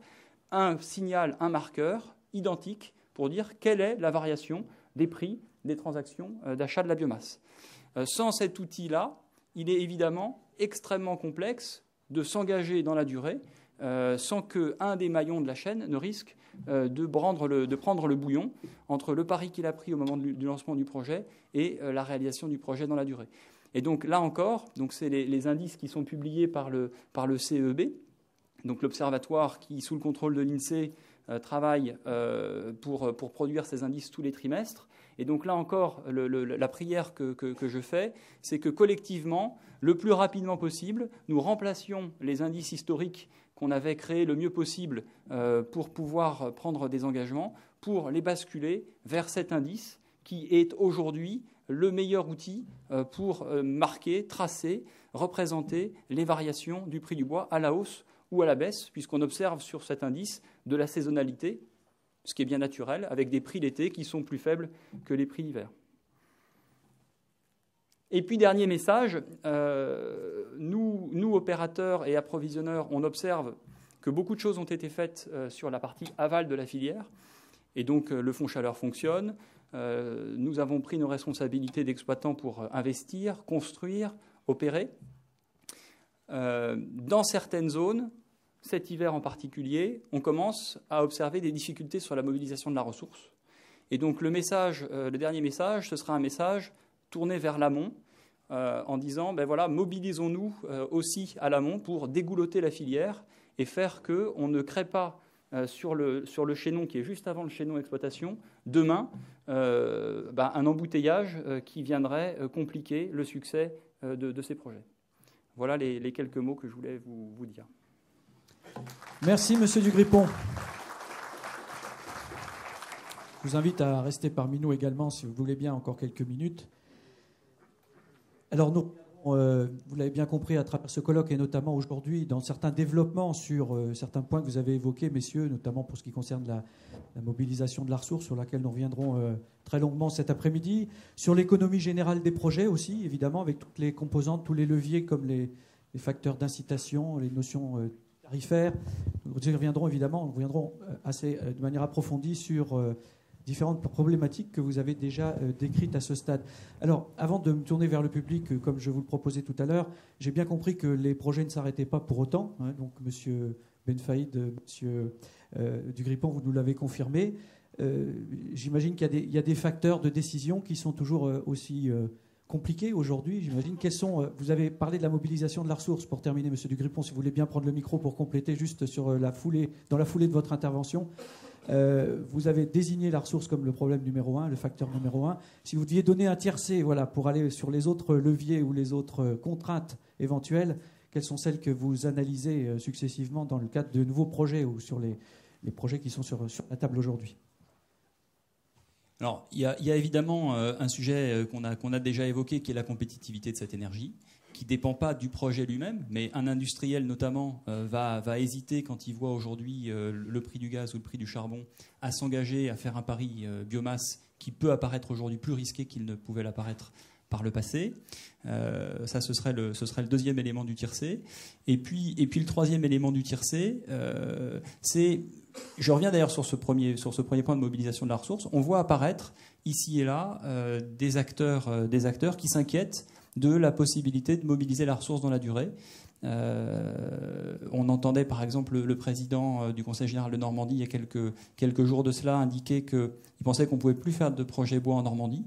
un signal, un marqueur identique pour dire quelle est la variation des prix des transactions d'achat de la biomasse. Sans cet outil-là, il est évidemment extrêmement complexe de s'engager dans la durée sans qu'un des maillons de la chaîne ne risque de prendre le bouillon entre le pari qu'il a pris au moment du lancement du projet et la réalisation du projet dans la durée. Et donc là encore, c'est les indices qui sont publiés par le CEB, donc l'observatoire qui, sous le contrôle de l'INSEE, travaille pour produire ces indices tous les trimestres. Et donc là encore, la prière que je fais, c'est que collectivement, le plus rapidement possible, nous remplacions les indices historiques qu'on avait créés le mieux possible pour pouvoir prendre des engagements, pour les basculer vers cet indice qui est aujourd'hui le meilleur outil pour marquer, tracer, représenter les variations du prix du bois à la hausse ou à la baisse, puisqu'on observe sur cet indice de la saisonnalité, ce qui est bien naturel, avec des prix l'été qui sont plus faibles que les prix l'hiver. Et puis, dernier message, nous, opérateurs et approvisionneurs, on observe que beaucoup de choses ont été faites sur la partie aval de la filière. Et donc, le fonds chaleur fonctionne. nous avons pris nos responsabilités d'exploitants pour investir, construire, opérer. Dans certaines zones, cet hiver en particulier, on commence à observer des difficultés sur la mobilisation de la ressource. Et donc le dernier message, ce sera un message tourné vers l'amont, en disant, voilà, mobilisons-nous aussi à l'amont pour dégoulotter la filière et faire qu'on ne crée pas sur le chaînon qui est juste avant le chaînon exploitation, demain, un embouteillage qui viendrait compliquer le succès de ces projets. Voilà les quelques mots que je voulais vous dire. Merci, Monsieur Dugripon. Je vous invite à rester parmi nous également, si vous voulez bien, encore quelques minutes. Alors, nous, vous l'avez bien compris à travers ce colloque, et notamment aujourd'hui, dans certains développements sur certains points que vous avez évoqués, messieurs, notamment pour ce qui concerne la mobilisation de la ressource, sur laquelle nous reviendrons très longuement cet après-midi, sur l'économie générale des projets aussi, évidemment, avec toutes les composantes, tous les leviers, comme les facteurs d'incitation, les notions tarifaires. Nous reviendrons évidemment, de manière approfondie sur différentes problématiques que vous avez déjà décrites à ce stade. Alors, avant de me tourner vers le public, comme je vous le proposais tout à l'heure, j'ai bien compris que les projets ne s'arrêtaient pas pour autant. Donc, Monsieur Benfaïd, Monsieur Dugripon, vous nous l'avez confirmé. J'imagine qu'il y a des facteurs de décision qui sont toujours aussi compliqués aujourd'hui. J'imagine. Vous avez parlé de la mobilisation de la ressource. Pour terminer, Monsieur Dugripon, si vous voulez bien prendre le micro pour compléter juste dans la foulée de votre intervention. Vous avez désigné la ressource comme le problème numéro 1, le facteur numéro 1. Si vous deviez donner un tiercé, pour aller sur les autres leviers ou les autres contraintes éventuelles, quelles sont celles que vous analysez successivement dans le cadre de nouveaux projets ou sur les projets qui sont sur la table aujourd'hui? Alors, il y a évidemment un sujet qu'on a déjà évoqué, qui est la compétitivité de cette énergie, qui ne dépend pas du projet lui-même, mais un industriel notamment va hésiter quand il voit aujourd'hui le prix du gaz ou le prix du charbon à s'engager à faire un pari biomasse qui peut apparaître aujourd'hui plus risqué qu'il ne pouvait l'apparaître par le passé. Ça, ce serait le deuxième élément du tiercé. Et puis le troisième élément du tiercé, c'est... Je reviens d'ailleurs sur ce premier point de mobilisation de la ressource. On voit apparaître ici et là des acteurs qui s'inquiètent de la possibilité de mobiliser la ressource dans la durée. On entendait par exemple le président du Conseil général de Normandie il y a quelques jours de cela indiquer qu'il pensait qu'on ne pouvait plus faire de projet bois en Normandie.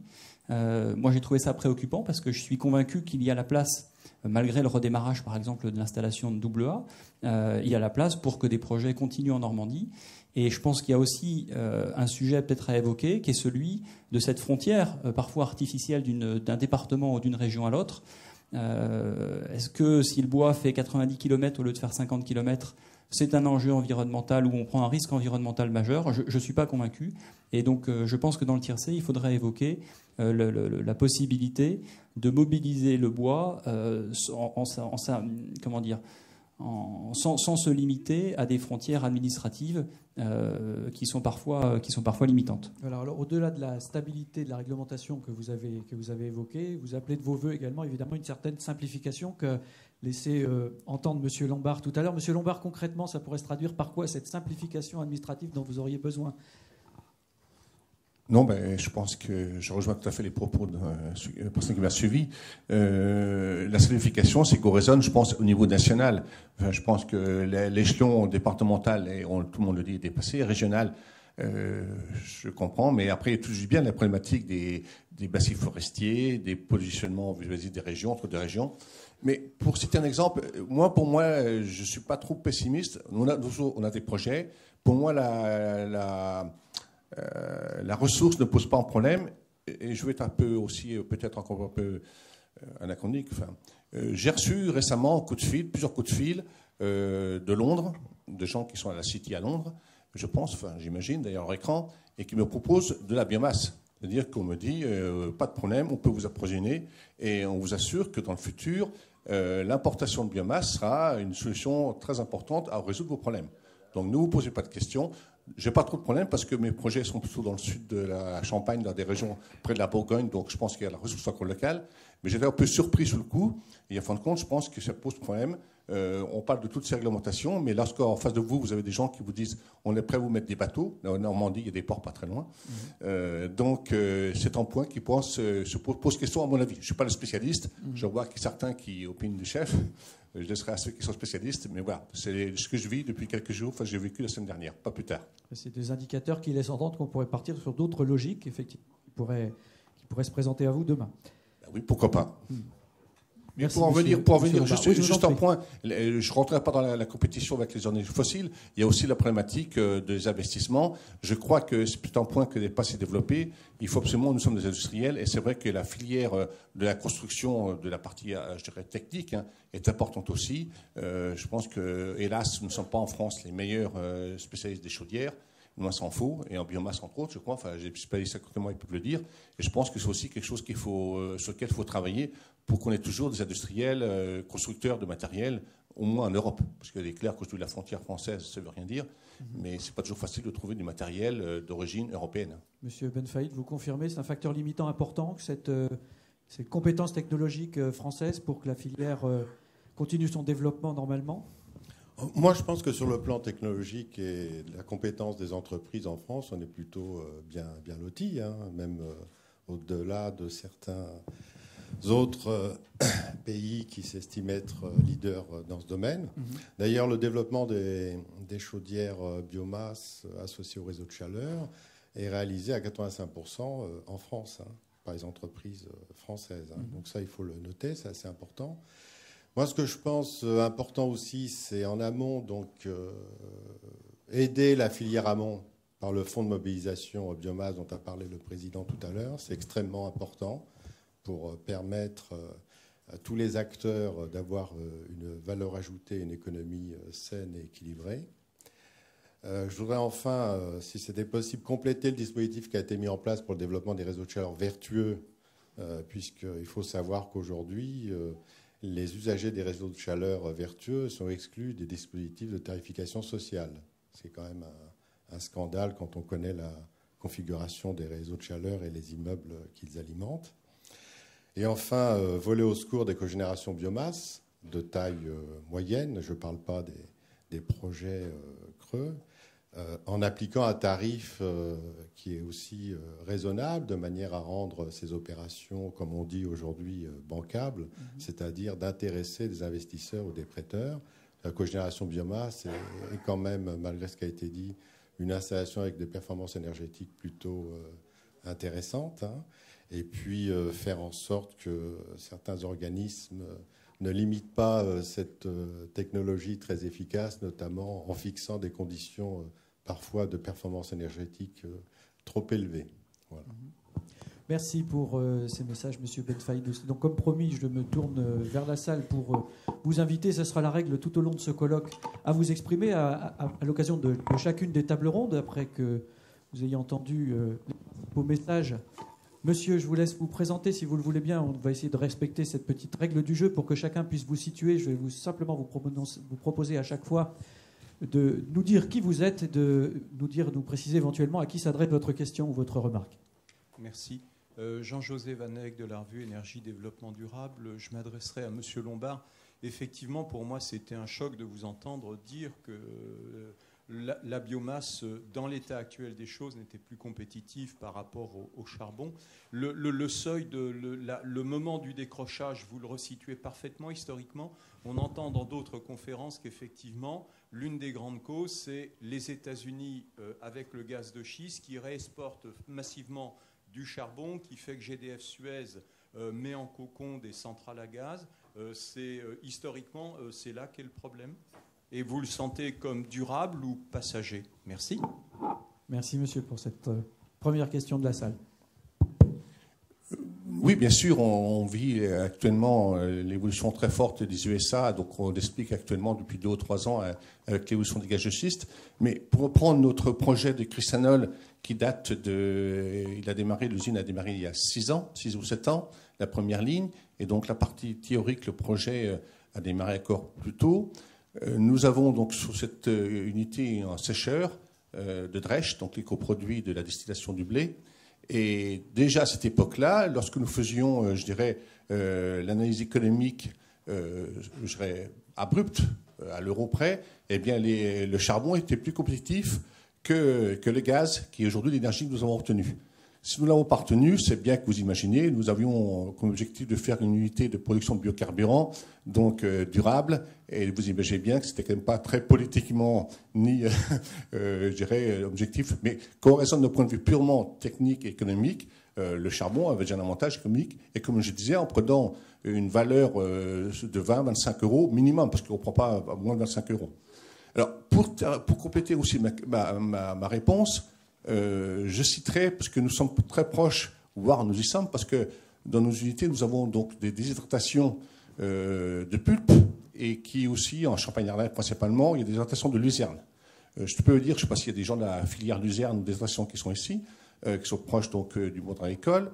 Moi j'ai trouvé ça préoccupant parce que je suis convaincu qu'il y a la place, malgré le redémarrage par exemple de l'installation de AA, il y a la place pour que des projets continuent en Normandie. Et je pense qu'il y a aussi un sujet peut-être à évoquer, qui est celui de cette frontière parfois artificielle d'un département ou d'une région à l'autre. Est-ce que si le bois fait 90 km au lieu de faire 50 km, c'est un enjeu environnemental ou on prend un risque environnemental majeur? Je ne suis pas convaincu. Et donc je pense que dans le tiercé, il faudrait évoquer la possibilité de mobiliser le bois sans se limiter à des frontières administratives qui sont parfois limitantes. Alors au-delà de la stabilité de la réglementation que vous avez évoquée, vous appelez de vos voeux également évidemment une certaine simplification que laissait entendre M. Lombard tout à l'heure. M. Lombard, concrètement, ça pourrait se traduire par quoi, cette simplification administrative dont vous auriez besoin? Non, je pense que je rejoins tout à fait les propos de la personne qui m'a suivi. La simplification, c'est qu'on raisonne, je pense, au niveau national. Je pense que l'échelon départemental, tout le monde le dit, est dépassé. Régional, je comprends, mais après, il y a toujours bien la problématique des massifs forestiers, des positionnements des régions, entre des régions. Mais pour citer un exemple, pour moi, je ne suis pas trop pessimiste. On a des projets. Pour moi, la ressource ne pose pas un problème, et je vais être un peu aussi, peut-être encore un peu anachronique. J'ai reçu récemment plusieurs coups de fil de Londres, de gens qui sont à la City à Londres, je pense, j'imagine, d'ailleurs, leur écran, et qui me proposent de la biomasse. C'est-à-dire qu'on me dit, pas de problème, on peut vous approvisionner, et on vous assure que dans le futur, l'importation de biomasse sera une solution très importante à résoudre vos problèmes. Donc ne vous posez pas de questions. Je n'ai pas trop de problèmes parce que mes projets sont plutôt dans le sud de la Champagne, dans des régions près de la Bourgogne, donc je pense qu'il y a la ressource encore locale. Mais j'étais un peu surpris sur le coup. Et en fin de compte, je pense que ça pose problème On parle de toutes ces réglementations, mais lorsqu'en face de vous, vous avez des gens qui vous disent on est prêt à vous mettre des bateaux. En Normandie, il y a des ports pas très loin. Donc, c'est un point qui pose question à mon avis. Je ne suis pas le spécialiste. Je vois que certains qui opinent du chef. Je laisserai à ceux qui sont spécialistes. Mais voilà, c'est ce que je vis depuis quelques jours. Enfin, j'ai vécu la semaine dernière, pas plus tard. C'est des indicateurs qui laissent entendre qu'on pourrait partir sur d'autres logiques, effectivement, qui pourraient se présenter à vous demain. Ben oui, pourquoi pas. Merci, pour en venir, juste un point, je ne rentrerai pas dans la compétition avec les énergies fossiles. Il y a aussi la problématique des investissements. Je crois que c'est un point qui n'est pas assez développé. Il faut absolument, nous sommes des industriels, et c'est vrai que la filière de la construction, de la partie, je dirais, technique, est importante aussi. Je pense que, hélas, nous ne sommes pas en France les meilleurs spécialistes des chaudières. Moi, s'en faut, et en biomasse, entre autres, je crois. Enfin, j'ai spécialistes comment ils peuvent le dire. Et je pense que c'est aussi quelque chose sur lequel il faut travailler pour qu'on ait toujours des industriels, constructeurs de matériel, au moins en Europe. Parce qu'il est clair qu'aujourd'hui, la frontière française, ça ne veut rien dire. Mais ce n'est pas toujours facile de trouver du matériel d'origine européenne. Monsieur Benfaïd, vous confirmez, c'est un facteur limitant important, que cette compétence technologique française pour que la filière continue son développement normalement ? Moi, je pense que sur le plan technologique et la compétence des entreprises en France, on est plutôt bien lotis, même au-delà de certains autres pays qui s'estiment être leaders dans ce domaine. D'ailleurs, le développement des chaudières biomasse associées au réseau de chaleur est réalisé à 85% en France, par les entreprises françaises. Donc ça, il faut le noter, c'est assez important. Moi, ce que je pense important aussi, c'est en amont, donc aider la filière amont par le fonds de mobilisation biomasse dont a parlé le président tout à l'heure. C'est extrêmement important pour permettre à tous les acteurs d'avoir une valeur ajoutée, une économie saine et équilibrée. Je voudrais enfin, si c'était possible, compléter le dispositif qui a été mis en place pour le développement des réseaux de chaleur vertueux, puisqu'il faut savoir qu'aujourd'hui, les usagers des réseaux de chaleur vertueux sont exclus des dispositifs de tarification sociale. C'est quand même un scandale quand on connaît la configuration des réseaux de chaleur et les immeubles qu'ils alimentent. Et enfin, voler au secours des cogénérations biomasse de taille moyenne, je ne parle pas des projets creux, en appliquant un tarif qui est aussi raisonnable, de manière à rendre ces opérations, comme on dit aujourd'hui, bancables, c'est-à-dire d'intéresser des investisseurs ou des prêteurs. La cogénération biomasse est quand même, malgré ce qui a été dit, une installation avec des performances énergétiques plutôt intéressantes, et puis faire en sorte que certains organismes ne limitent pas cette technologie très efficace, notamment en fixant des conditions parfois de performance énergétique trop élevées. Voilà. Merci pour ces messages, Monsieur Benfaïd. Donc, comme promis, je me tourne vers la salle pour vous inviter. Ce sera la règle tout au long de ce colloque à vous exprimer à l'occasion de chacune des tables rondes, après que vous ayez entendu vos messages. Monsieur, je vous laisse vous présenter si vous le voulez bien. On va essayer de respecter cette petite règle du jeu pour que chacun puisse vous situer. Je vais simplement vous proposer à chaque fois de nous dire qui vous êtes et de nous préciser éventuellement à qui s'adresse votre question ou votre remarque. Merci. Jean-José Vanec de la revue Énergie Développement Durable. Je m'adresserai à Monsieur Lombard. Effectivement, pour moi, c'était un choc de vous entendre dire que la biomasse, dans l'état actuel des choses, n'était plus compétitive par rapport au charbon. Le seuil, le moment du décrochage, vous le resituez parfaitement historiquement. On entend dans d'autres conférences qu'effectivement, l'une des grandes causes, c'est les États-Unis avec le gaz de schiste qui réexportent massivement du charbon, qui fait que GDF Suez met en cocon des centrales à gaz. Historiquement, c'est là qu'est le problème. Et vous le sentez comme durable ou passager? Merci. Merci, monsieur, pour cette première question de la salle. Oui, bien sûr, on vit actuellement l'évolution très forte des USA, donc on l'explique actuellement depuis 2 ou 3 ans avec l'évolution des gaz de schiste. Mais pour reprendre notre projet de Crisanol, qui date l'usine a démarré il y a 6 ou 7 ans, la première ligne, et donc la partie théorique, le projet a démarré encore plus tôt. Nous avons donc sur cette unité un sécheur de Dresch, donc les coproduits de la distillation du blé. Et déjà à cette époque-là, lorsque nous faisions, l'analyse économique je dirais, abrupte, à l'euro près, eh bien, le charbon était plus compétitif que le gaz, qui est aujourd'hui l'énergie que nous avons retenue. Si nous l'avons pas retenu, c'est bien que vous imaginez, nous avions comme objectif de faire une unité de production de biocarburant, donc durable, et vous imaginez bien que c'était quand même pas très politiquement ni, je dirais, objectif, mais quand on raisonne d'un point de vue purement technique et économique, le charbon avait déjà un avantage économique, et comme je disais, en prenant une valeur de 20-25 euros minimum, parce qu'on ne prend pas à moins de 25 euros. Alors, pour compléter aussi ma réponse, je citerai, parce que nous sommes très proches, voire nous y sommes, parce que dans nos unités, nous avons donc des déshydratations de pulpe, et qui aussi, en Champagne-Ardenne principalement, il y a des déshydratations de luzerne. Je peux dire, je ne sais pas s'il y a des gens de la filière luzerne ou des déshydratations qui sont ici, qui sont proches donc, du monde agricole.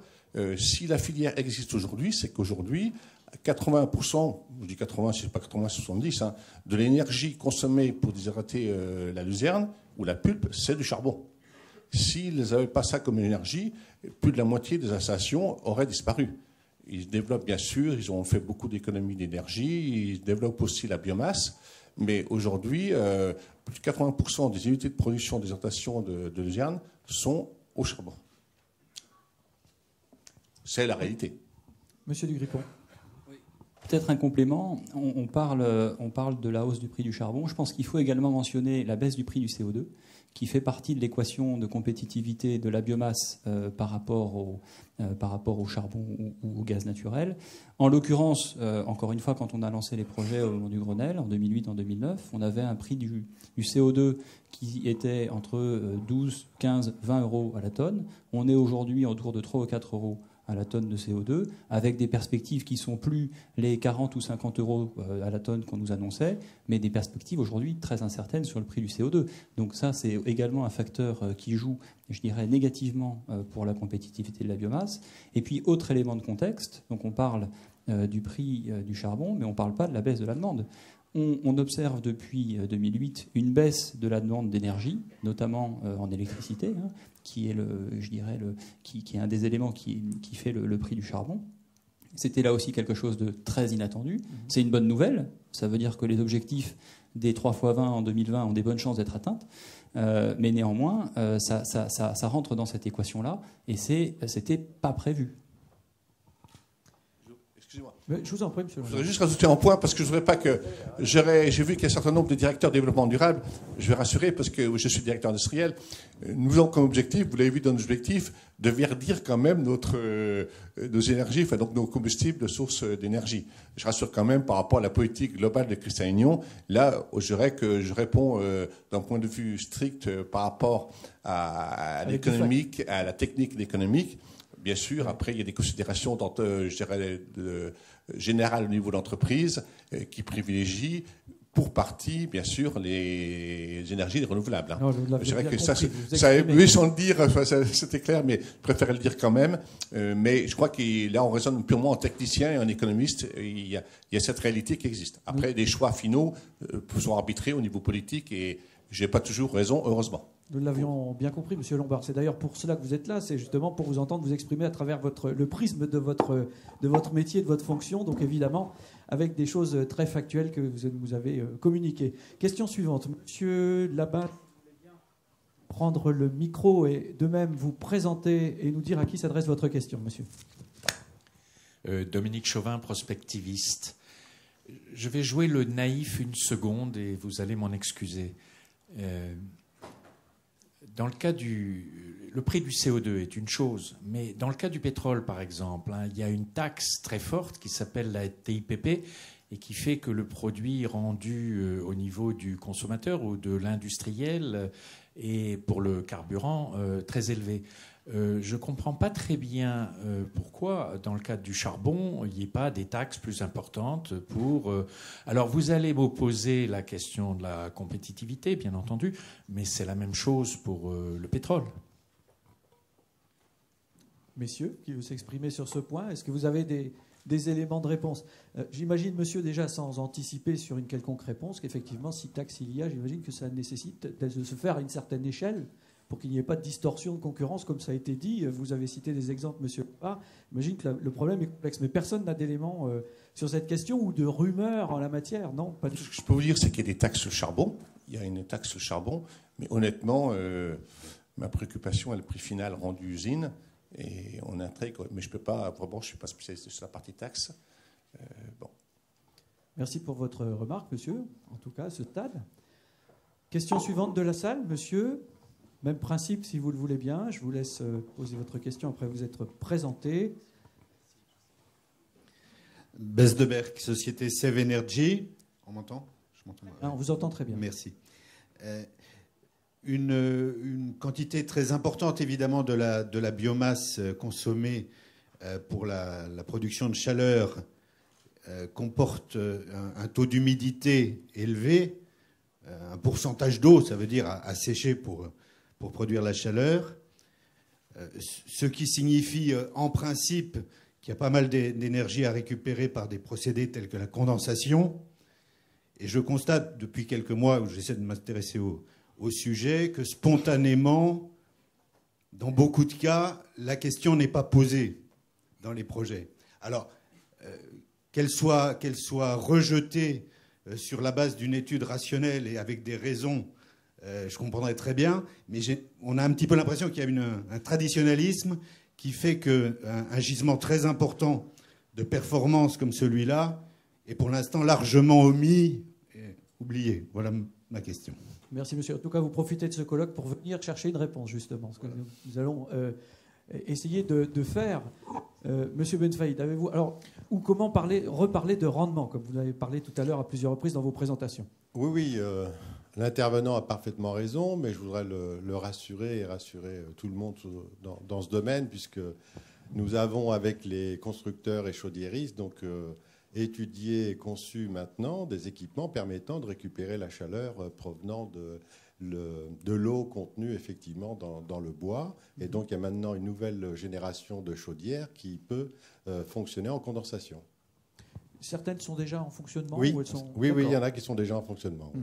Si la filière existe aujourd'hui, c'est qu'aujourd'hui, 80%, je dis 80, c'est pas 80, 70, hein, de l'énergie consommée pour déshydrater la luzerne ou la pulpe, c'est du charbon. S'ils n'avaient pas ça comme énergie, plus de la moitié des installations auraient disparu. Ils développent bien sûr, ils ont fait beaucoup d'économies d'énergie, ils développent aussi la biomasse, mais aujourd'hui, plus de 80% des unités de production des installations de luzerne sont au charbon. C'est la réalité. Monsieur Dugripon. Peut-être un complément. On parle de la hausse du prix du charbon. Je pense qu'il faut également mentionner la baisse du prix du CO2, qui fait partie de l'équation de compétitivité de la biomasse par rapport au charbon ou au gaz naturel. En l'occurrence, encore une fois, quand on a lancé les projets au moment du Grenelle, en 2008, en 2009, on avait un prix du CO2 qui était entre 12, 15, 20 euros à la tonne. On est aujourd'hui autour de 3 ou 4 euros à la tonne de CO2, avec des perspectives qui sont plus les 40 ou 50 euros à la tonne qu'on nous annonçait, mais des perspectives aujourd'hui très incertaines sur le prix du CO2. Donc ça, c'est également un facteur qui joue, je dirais, négativement pour la compétitivité de la biomasse. Et puis, autre élément de contexte, donc on parle du prix du charbon, mais on ne parle pas de la baisse de la demande. On observe depuis 2008 une baisse de la demande d'énergie, notamment en électricité, hein, qui est, qui est un des éléments qui fait le prix du charbon. C'était là aussi quelque chose de très inattendu. C'est une bonne nouvelle. Ça veut dire que les objectifs des 3 x 20 en 2020 ont des bonnes chances d'être atteints. Mais néanmoins, ça rentre dans cette équation-là et c'était pas prévu. Excusez-moi. Je vous en prie, monsieur. Je voudrais juste rajouter un point, parce que je ne voudrais pas que... J'ai vu qu'il y a un certain nombre de directeurs de développement durable. Je vais rassurer, parce que je suis directeur industriel. Nous avons comme objectif, vous l'avez vu dans nos objectifs, de verdir quand même nos énergies, enfin donc nos combustibles de sources d'énergie. Je rassure quand même par rapport à la politique globale de Christian Aignan. Là, je dirais que je réponds d'un point de vue strict par rapport à l'économique, à la technique d'économique. Bien sûr, après, il y a des considérations je dirais, générales au niveau de l'entreprise qui privilégient pour partie, bien sûr, les énergies renouvelables. Non, je dirais que compris, oui, sans le dire, c'était clair, mais je préfère le dire quand même. Mais je crois que là, on raisonne purement en technicien et en économiste. Il y a cette réalité qui existe. Après, les choix finaux sont arbitrés au niveau politique et je n'ai pas toujours raison, heureusement. Nous l'avions bien compris, monsieur Lombard. C'est d'ailleurs pour cela que vous êtes là. C'est justement pour vous entendre vous exprimer à travers le prisme de votre métier, de votre fonction. Donc évidemment, avec des choses très factuelles que vous nous avez communiquées. Question suivante. Monsieur Labat, vous voulez bien prendre le micro et de même vous présenter et nous dire à qui s'adresse votre question, monsieur. Dominique Chauvin, prospectiviste. Je vais jouer le naïf une seconde et vous allez m'en excuser. Dans le cas le prix du CO2 est une chose, mais dans le cas du pétrole, par exemple, il y a une taxe très forte qui s'appelle la TIPP et qui fait que le produit rendu au niveau du consommateur ou de l'industriel est, pour le carburant, très élevé. Je ne comprends pas très bien pourquoi, dans le cadre du charbon, il n'y ait pas des taxes plus importantes pour... Alors, vous allez m'opposer la question de la compétitivité, bien entendu, mais c'est la même chose pour le pétrole. Messieurs, qui veut s'exprimer sur ce point, est-ce que vous avez des éléments de réponse? J'imagine, monsieur, déjà sans anticiper sur une quelconque réponse, qu'effectivement, si taxe il y a, j'imagine que ça nécessite de se faire à une certaine échelle pour qu'il n'y ait pas de distorsion de concurrence, comme ça a été dit. Vous avez cité des exemples, monsieur Lombard. J'imagine que le problème est complexe, mais personne n'a d'éléments sur cette question ou de rumeurs en la matière, non? Pas du tout. Ce que je peux vous dire, c'est qu'il y a des taxes sur le charbon. Il y a une taxe sur le charbon, mais honnêtement, ma préoccupation est le prix final rendu usine. Et on intègre, mais je peux pas, vraiment, je ne suis pas spécialiste sur la partie taxe. Bon. Merci pour votre remarque, monsieur, en tout cas, à ce stade. Question suivante de la salle, monsieur. Même principe, si vous le voulez bien. Je vous laisse poser votre question après vous être présenté. Besdeberg, société Save Energy. On m'entend? On vous entend très bien. Merci. Une quantité très importante, évidemment, de la biomasse consommée pour la production de chaleur comporte un taux d'humidité élevé, un pourcentage d'eau, ça veut dire à sécher pour produire la chaleur, ce qui signifie en principe qu'il y a pas mal d'énergie à récupérer par des procédés tels que la condensation. Et je constate depuis quelques mois où j'essaie de m'intéresser au sujet que spontanément, dans beaucoup de cas, la question n'est pas posée dans les projets. Alors, qu'elle soit rejetée sur la base d'une étude rationnelle et avec des raisons, je comprendrais très bien, mais on a un petit peu l'impression qu'il y a un traditionnalisme qui fait qu'un gisement très important de performance comme celui-là est pour l'instant largement omis et oublié. Voilà ma question. Merci, monsieur. En tout cas, vous profitez de ce colloque pour venir chercher une réponse, justement. Ce que nous allons essayer de faire. Monsieur Benfaïd, avez-vous... Alors, ou comment reparler de rendement, comme vous avez parlé tout à l'heure à plusieurs reprises dans vos présentations? Oui, l'intervenant a parfaitement raison, mais je voudrais le rassurer et rassurer tout le monde dans ce domaine, puisque nous avons, avec les constructeurs et chaudiéristes, donc étudié et conçu maintenant des équipements permettant de récupérer la chaleur provenant de l'eau contenue effectivement dans le bois. Et donc il y a maintenant une nouvelle génération de chaudières qui peut fonctionner en condensation. Certaines sont déjà en fonctionnement? Oui, ou elles sont... oui, il y en a qui sont déjà en fonctionnement.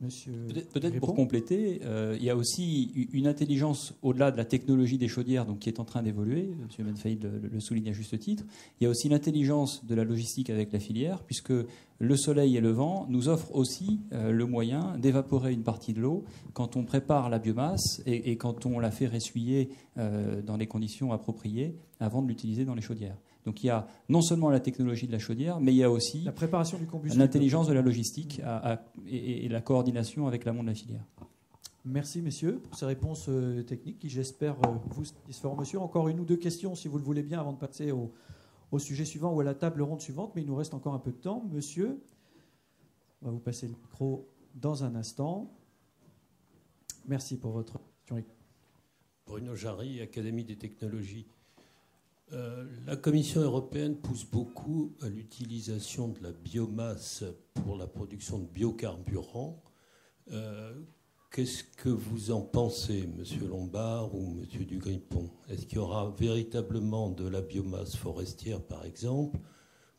Monsieur Peut-être pour compléter, il y a aussi une intelligence au-delà de la technologie des chaudières, donc qui est en train d'évoluer. M. Benfaïd le souligne à juste titre. Il y a aussi l'intelligence de la logistique avec la filière, puisque le soleil et le vent nous offrent aussi le moyen d'évaporer une partie de l'eau quand on prépare la biomasse et quand on la fait ressuyer dans les conditions appropriées avant de l'utiliser dans les chaudières. Donc il y a non seulement la technologie de la chaudière, mais il y a aussi la préparation du combustible, l'intelligence de la logistique et la coordination avec l'amont de la filière. Merci, messieurs, pour ces réponses techniques qui, j'espère, vous satisferont. Monsieur, encore une ou deux questions, si vous le voulez bien, avant de passer au sujet suivant ou à la table ronde suivante, mais il nous reste encore un peu de temps. Monsieur, on va vous passer le micro dans un instant. Merci pour votre question. Bruno Jarry, Académie des technologies. La Commission européenne pousse beaucoup à l'utilisation de la biomasse pour la production de biocarburants. Qu'est-ce que vous en pensez, Monsieur Lombard ou Monsieur Dugripon? Est-ce qu'il y aura véritablement de la biomasse forestière, par exemple,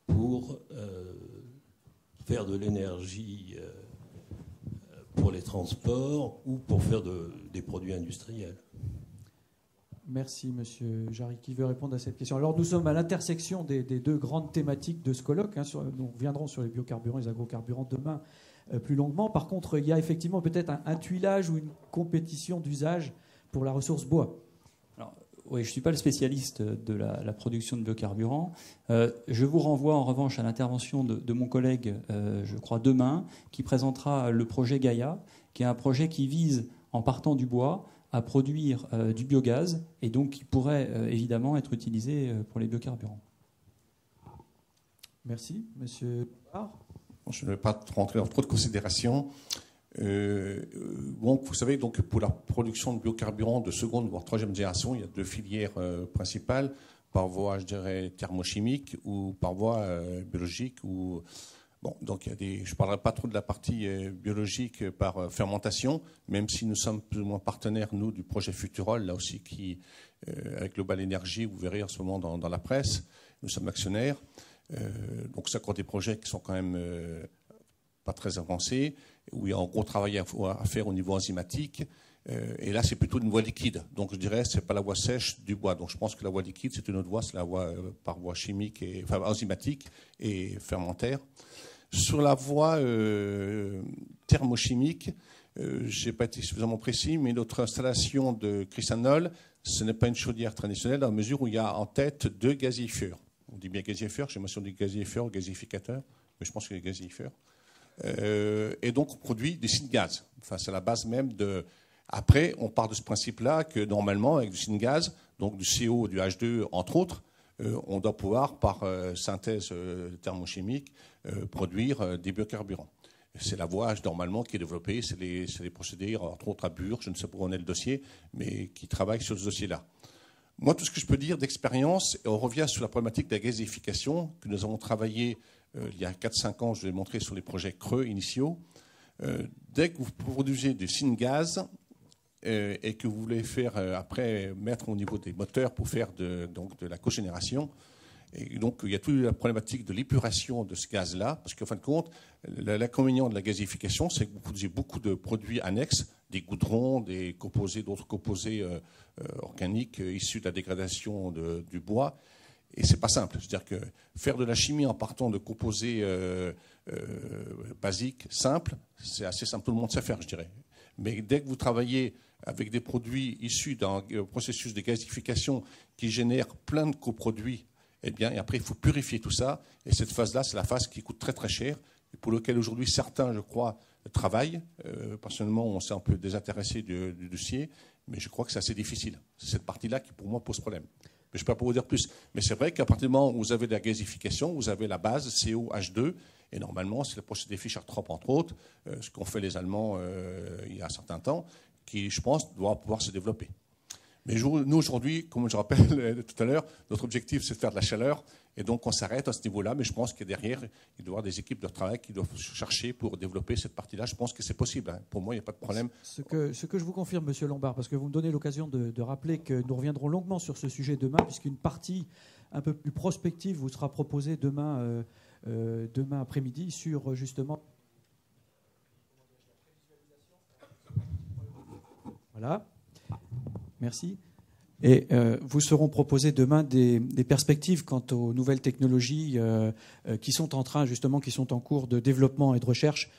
pour faire de l'énergie pour les transports ou pour faire des produits industriels? Merci, Monsieur Jarry, qui veut répondre à cette question. Alors, nous sommes à l'intersection des deux grandes thématiques de ce colloque. Nous reviendrons sur les biocarburants et les agrocarburants demain plus longuement. Par contre, il y a effectivement peut-être un tuilage ou une compétition d'usage pour la ressource bois. Alors, oui, je ne suis pas le spécialiste de la production de biocarburants. Je vous renvoie en revanche à l'intervention de mon collègue, je crois demain, qui présentera le projet Gaïa, qui est un projet qui vise, en partant du bois, à produire du biogaz et donc qui pourrait évidemment être utilisé pour les biocarburants. Merci. Monsieur Lombard. Je ne vais pas rentrer dans trop de considérations. Donc, vous savez, donc, pour la production de biocarburants de seconde voire troisième génération, il y a deux filières principales, par voie, je dirais, thermochimique ou par voie biologique. Bon, donc je ne parlerai pas trop de la partie biologique par fermentation, même si nous sommes plus ou moins partenaires, nous, du projet Futurol, là aussi, avec Global Energy, vous verrez en ce moment dans la presse, nous sommes actionnaires. Donc c'est encore des projets qui sont quand même pas très avancés, où il y a un gros travail à faire au niveau enzymatique. Et là, c'est plutôt une voie liquide. Donc, je dirais, c'est pas la voie sèche du bois. Donc, je pense que la voie liquide, c'est une autre voie, c'est la voie par voie chimique, enfin enzymatique et fermentaire. Sur la voie thermochimique, je n'ai pas été suffisamment précis, mais notre installation de Crisanol, ce n'est pas une chaudière traditionnelle dans la mesure où il y a en tête 2 gazifères. On dit bien gazifères, j'ai mentionné gazifères ou gasificateurs, mais je pense que c'est gazifères. Et donc, on produit des syngases. Enfin, c'est la base même de... Après, on part de ce principe-là que normalement, avec du syngase, donc du CO, du H2, entre autres, on doit pouvoir, par synthèse thermochimique, produire des biocarburants. C'est la voie normalement qui est développée, c'est les procédés, entre autres à Bure, je ne sais pas où on est le dossier, mais qui travaillent sur ce dossier-là. Moi, tout ce que je peux dire d'expérience, et on revient sur la problématique de la gazification, que nous avons travaillé il y a 4-5 ans, je l'ai montré sur les projets creux initiaux. Dès que vous produisez du syngase, et que vous voulez faire après mettre au niveau des moteurs pour faire donc de la cogénération. Et donc il y a toute la problématique de l'épuration de ce gaz-là, parce qu'en fin de compte, l'inconvénient de la gazification, c'est que vous produisez beaucoup de produits annexes, des goudrons, des composés, d'autres composés organiques issus de la dégradation du bois. Et c'est pas simple. C'est-à-dire que faire de la chimie en partant de composés basiques, simples, c'est assez simple. Tout le monde sait faire, je dirais. Mais dès que vous travaillez avec des produits issus d'un processus de gazification qui génère plein de coproduits, eh bien, et après, il faut purifier tout ça. Et cette phase-là, c'est la phase qui coûte très, très cher, et pour laquelle aujourd'hui certains, je crois, travaillent. Personnellement, on s'est un peu désintéressé du dossier, mais je crois que c'est assez difficile. C'est cette partie-là qui, pour moi, pose problème. Mais je ne peux pas vous dire plus. Mais c'est vrai qu'à partir du moment où vous avez de la gazification, vous avez la base COH2, et normalement, c'est le procédé Fischer-Tropsch, entre autres, ce qu'ont fait les Allemands il y a un certain temps, qui, je pense, doit pouvoir se développer. Mais nous, aujourd'hui, comme je rappelle tout à l'heure, notre objectif, c'est de faire de la chaleur. Et donc, on s'arrête à ce niveau-là. Mais je pense que derrière, il doit y avoir des équipes de travail qui doivent chercher pour développer cette partie-là. Je pense que c'est possible. Hein. Pour moi, il n'y a pas de problème. Ce que je vous confirme, Monsieur Lombard, parce que vous me donnez l'occasion de rappeler que nous reviendrons longuement sur ce sujet demain, puisqu'une partie un peu plus prospective vous sera proposée demain après-midi sur, justement... Voilà. Merci. Et vous seront proposées demain des perspectives quant aux nouvelles technologies qui sont en cours de développement et de recherche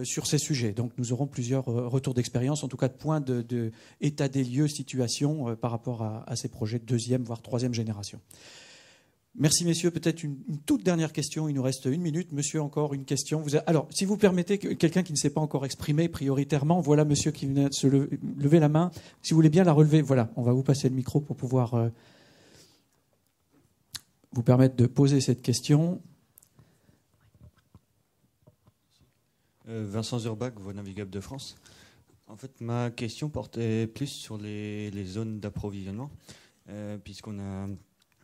sur ces sujets. Donc nous aurons plusieurs retours d'expérience, en tout cas de points de état des lieux, situation par rapport à ces projets de 2e, voire 3e génération. Merci, messieurs. Peut-être une toute dernière question. Il nous reste 1 minute. Monsieur, encore une question. Alors, si vous permettez, quelqu'un qui ne s'est pas encore exprimé prioritairement, voilà monsieur qui venait de se lever la main. Si vous voulez bien la relever, voilà, on va vous passer le micro pour pouvoir vous permettre de poser cette question. Vincent Zurbach, Voie navigable de France. En fait, ma question portait plus sur les zones d'approvisionnement, puisqu'on a...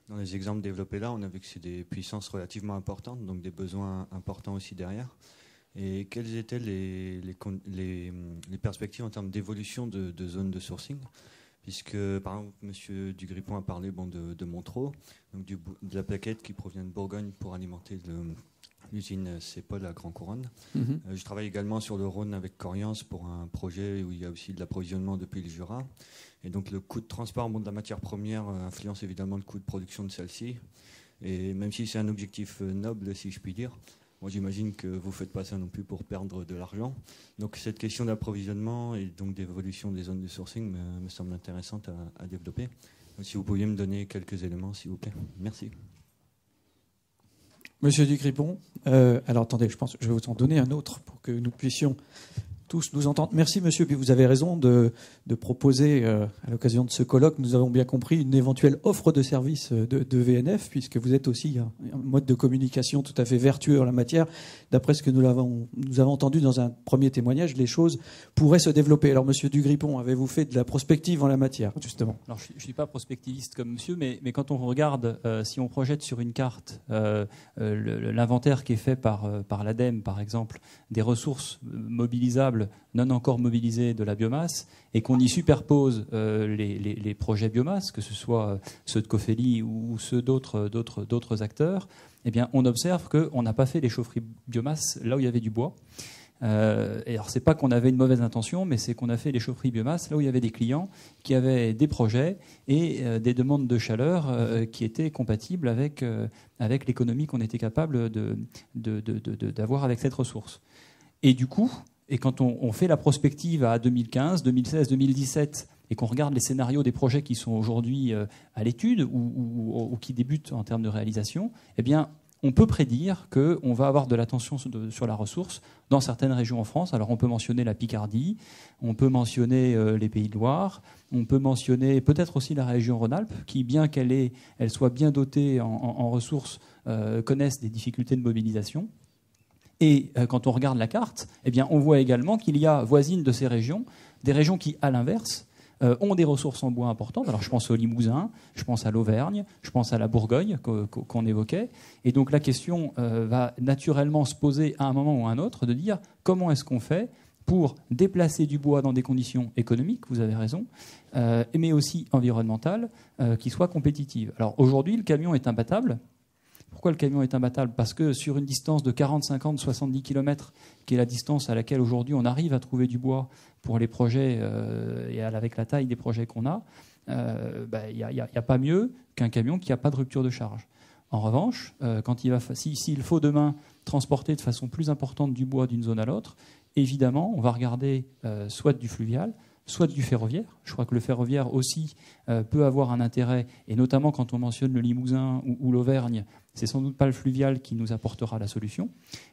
Dans les exemples développés là, on a vu que c'est des puissances relativement importantes, donc des besoins importants aussi derrière. Et quelles étaient les perspectives en termes d'évolution de zones de sourcing? Puisque, par exemple, M. Dugrippon a parlé de Montreux, donc de la plaquette qui provient de Bourgogne pour alimenter l'usine CEPOL à Grand Couronne. Je travaille également sur le Rhône avec Coriance pour un projet où il y a aussi de l'approvisionnement depuis le Jura. Et donc le coût de transport de la matière première influence évidemment le coût de production de celle-ci. Et même si c'est un objectif noble, si je puis dire, moi j'imagine que vous ne faites pas ça non plus pour perdre de l'argent. Donc cette question d'approvisionnement et donc d'évolution des zones de sourcing me semble intéressante à développer. Donc, si vous pouviez me donner quelques éléments, s'il vous plaît. Merci. Monsieur Dugrippon, alors attendez, je pense que je vais vous en donner un autre pour que nous puissions tous nous entendre. Merci monsieur, puis vous avez raison de proposer à l'occasion de ce colloque, nous avons bien compris, une éventuelle offre de service de VNF, puisque vous êtes aussi un mode de communication tout à fait vertueux en la matière. D'après ce que nous avons entendu dans un premier témoignage, les choses pourraient se développer. Alors monsieur Dugrippon, avez-vous fait de la prospective en la matière, justement? Alors je ne suis pas prospectiviste comme monsieur, mais quand on regarde, si on projette sur une carte l'inventaire qui est fait par l'ADEME, par exemple, des ressources mobilisables non encore mobilisées de la biomasse, et qu'on y superpose les projets biomasse, que ce soit ceux de Cofeli ou ceux d'autres acteurs, eh bien, on observe qu'on n'a pas fait les chaufferies biomasse là où il y avait du bois. Et alors, c'est pas qu'on avait une mauvaise intention, mais c'est qu'on a fait les chaufferies biomasse là où il y avait des clients qui avaient des projets et des demandes de chaleur qui étaient compatibles avec l'économie qu'on était capable d'avoir avec cette ressource. Et du coup, quand on fait la prospective à 2015, 2016, 2017, et qu'on regarde les scénarios des projets qui sont aujourd'hui à l'étude ou qui débutent en termes de réalisation, eh bien, on peut prédire qu'on va avoir de l'attention sur la ressource dans certaines régions en France. Alors on peut mentionner la Picardie, on peut mentionner les Pays de Loire, on peut mentionner peut-être aussi la région Rhône-Alpes, qui, bien qu'elle soit bien dotée en ressources, connaissent des difficultés de mobilisation. Et quand on regarde la carte, eh bien, on voit également qu'il y a voisines de ces régions, des régions qui, à l'inverse, ont des ressources en bois importantes. Alors je pense au Limousin, je pense à l'Auvergne, je pense à la Bourgogne qu'on évoquait. Et donc la question va naturellement se poser à un moment ou à un autre de dire comment est-ce qu'on fait pour déplacer du bois dans des conditions économiques, vous avez raison, mais aussi environnementales, qui soient compétitives. Alors aujourd'hui, le camion est imbattable. Pourquoi le camion est imbattable ? Parce que sur une distance de 40, 50, 70 km, qui est la distance à laquelle aujourd'hui on arrive à trouver du bois pour les projets et avec la taille des projets qu'on a, il n'y a pas mieux qu'un camion qui n'a pas de rupture de charge. En revanche, s'il faut demain transporter de façon plus importante du bois d'une zone à l'autre, évidemment, on va regarder soit du fluvial, soit du ferroviaire. Je crois que le ferroviaire aussi peut avoir un intérêt, et notamment quand on mentionne le Limousin ou l'Auvergne, c'est sans doute pas le fluvial qui nous apportera la solution.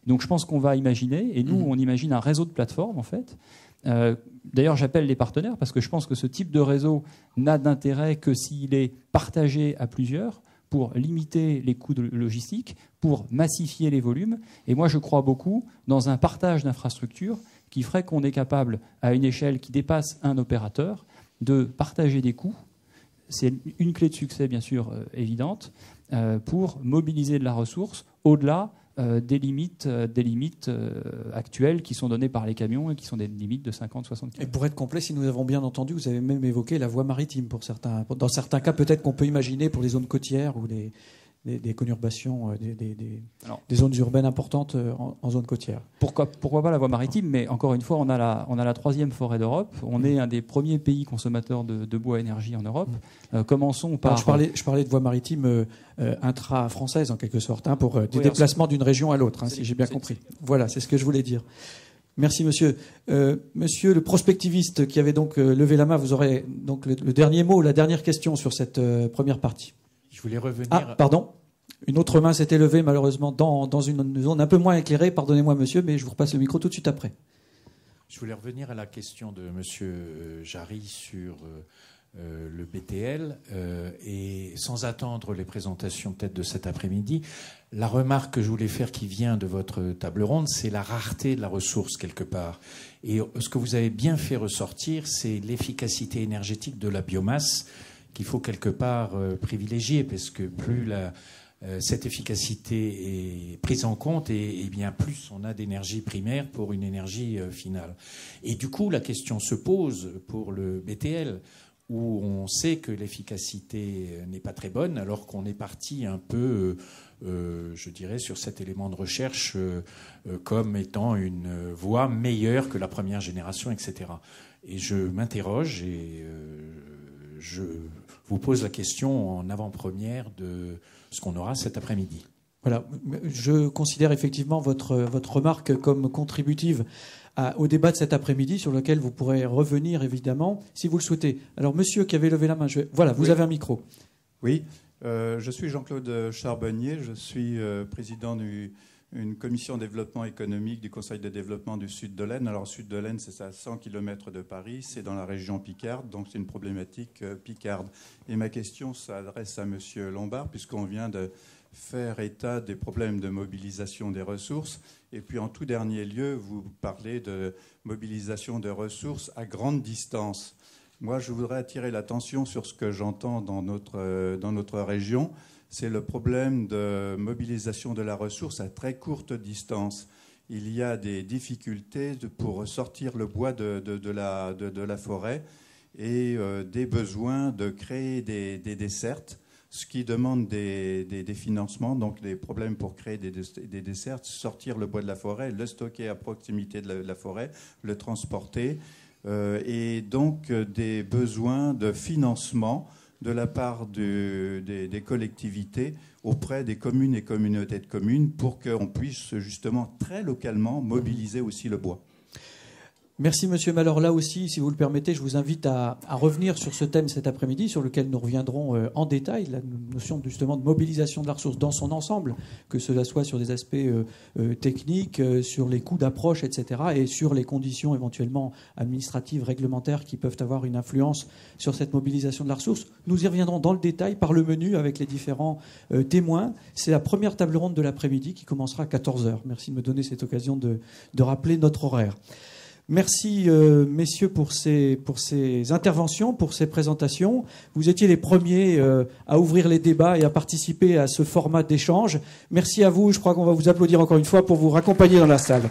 Donc je pense qu'on va imaginer, et nous on imagine un réseau de plateformes en fait. D'ailleurs j'appelle les partenaires parce que je pense que ce type de réseau n'a d'intérêt que s'il est partagé à plusieurs pour limiter les coûts de logistique, pour massifier les volumes. Et moi je crois beaucoup dans un partage d'infrastructures qui ferait qu'on est capable, à une échelle qui dépasse un opérateur, de partager des coûts. C'est une clé de succès, bien sûr, évidente, pour mobiliser de la ressource au-delà des limites actuelles qui sont données par les camions et qui sont des limites de 50-60 km. Et pour être complet, si nous avons bien entendu, vous avez même évoqué la voie maritime pour certains. Dans certains cas, peut-être qu'on peut imaginer pour les zones côtières ou des conurbations, des zones urbaines importantes en zone côtière. Pourquoi pas la voie maritime? Mais encore une fois, on a la troisième forêt d'Europe. On est un des premiers pays consommateurs de bois énergie en Europe. Commençons par... Alors, je parlais de voie maritime intra-française, en quelque sorte, pour des déplacements d'une région à l'autre, si j'ai bien compris. Voilà, c'est ce que je voulais dire. Merci, monsieur. Monsieur le prospectiviste qui avait donc levé la main, vous aurez donc le dernier mot, la dernière question sur cette première partie. Je voulais revenir... Ah, pardon. Une autre main s'était levée, malheureusement, dans une zone un peu moins éclairée. Pardonnez-moi, monsieur, mais je vous repasse le micro tout de suite après. Je voulais revenir à la question de monsieur Jarry sur le BTL. Et sans attendre les présentations peut-être de cet après-midi, la remarque que je voulais faire qui vient de votre table ronde, c'est la rareté de la ressource quelque part. Et ce que vous avez bien fait ressortir, c'est l'efficacité énergétique de la biomasse qu'il faut quelque part privilégier, parce que plus cette efficacité est prise en compte, et bien plus on a d'énergie primaire pour une énergie finale. Et du coup, la question se pose pour le BTL, où on sait que l'efficacité n'est pas très bonne, alors qu'on est parti un peu, je dirais, sur cet élément de recherche comme étant une voie meilleure que la première génération, etc. Et je m'interroge et je vous pose la question en avant-première de ce qu'on aura cet après-midi. Voilà, je considère effectivement votre remarque comme contributive au débat de cet après-midi, sur lequel vous pourrez revenir évidemment si vous le souhaitez. Alors, monsieur qui avait levé la main, voilà, vous avez un micro. Oui, je suis Jean-Claude Charbonnier, je suis président d'une commission développement économique du Conseil de développement du Sud de l'Aisne. Alors, Sud de l'Aisne, c'est à 100 km de Paris, c'est dans la région picarde, donc c'est une problématique picarde. Et ma question s'adresse à monsieur Lombard, puisqu'on vient de faire état des problèmes de mobilisation des ressources. Et puis, en tout dernier lieu, vous parlez de mobilisation de ressources à grande distance. Moi, je voudrais attirer l'attention sur ce que j'entends dans notre région. C'est le problème de mobilisation de la ressource à très courte distance. Il y a des difficultés pour sortir le bois de la forêt et des besoins de créer des dessertes ce qui demande des financements, donc des problèmes pour créer des dessertes, sortir le bois de la forêt, le stocker à proximité de la forêt, le transporter, et donc des besoins de financement de la part des collectivités auprès des communes et communautés de communes pour qu'on puisse justement très localement mobiliser aussi le bois. Merci Monsieur Malheur. Là aussi, si vous le permettez, je vous invite à revenir sur ce thème cet après-midi, sur lequel nous reviendrons en détail, la notion justement de mobilisation de la ressource dans son ensemble, que cela soit sur des aspects techniques, sur les coûts d'approche, etc., et sur les conditions éventuellement administratives, réglementaires qui peuvent avoir une influence sur cette mobilisation de la ressource. Nous y reviendrons dans le détail par le menu avec les différents témoins. C'est la première table ronde de l'après-midi qui commencera à 14h. Merci de me donner cette occasion de rappeler notre horaire. Merci, messieurs, pour ces interventions, pour ces présentations. Vous étiez les premiers à ouvrir les débats et à participer à ce format d'échange. Merci à vous. Je crois qu'on va vous applaudir encore une fois pour vous raccompagner dans la salle.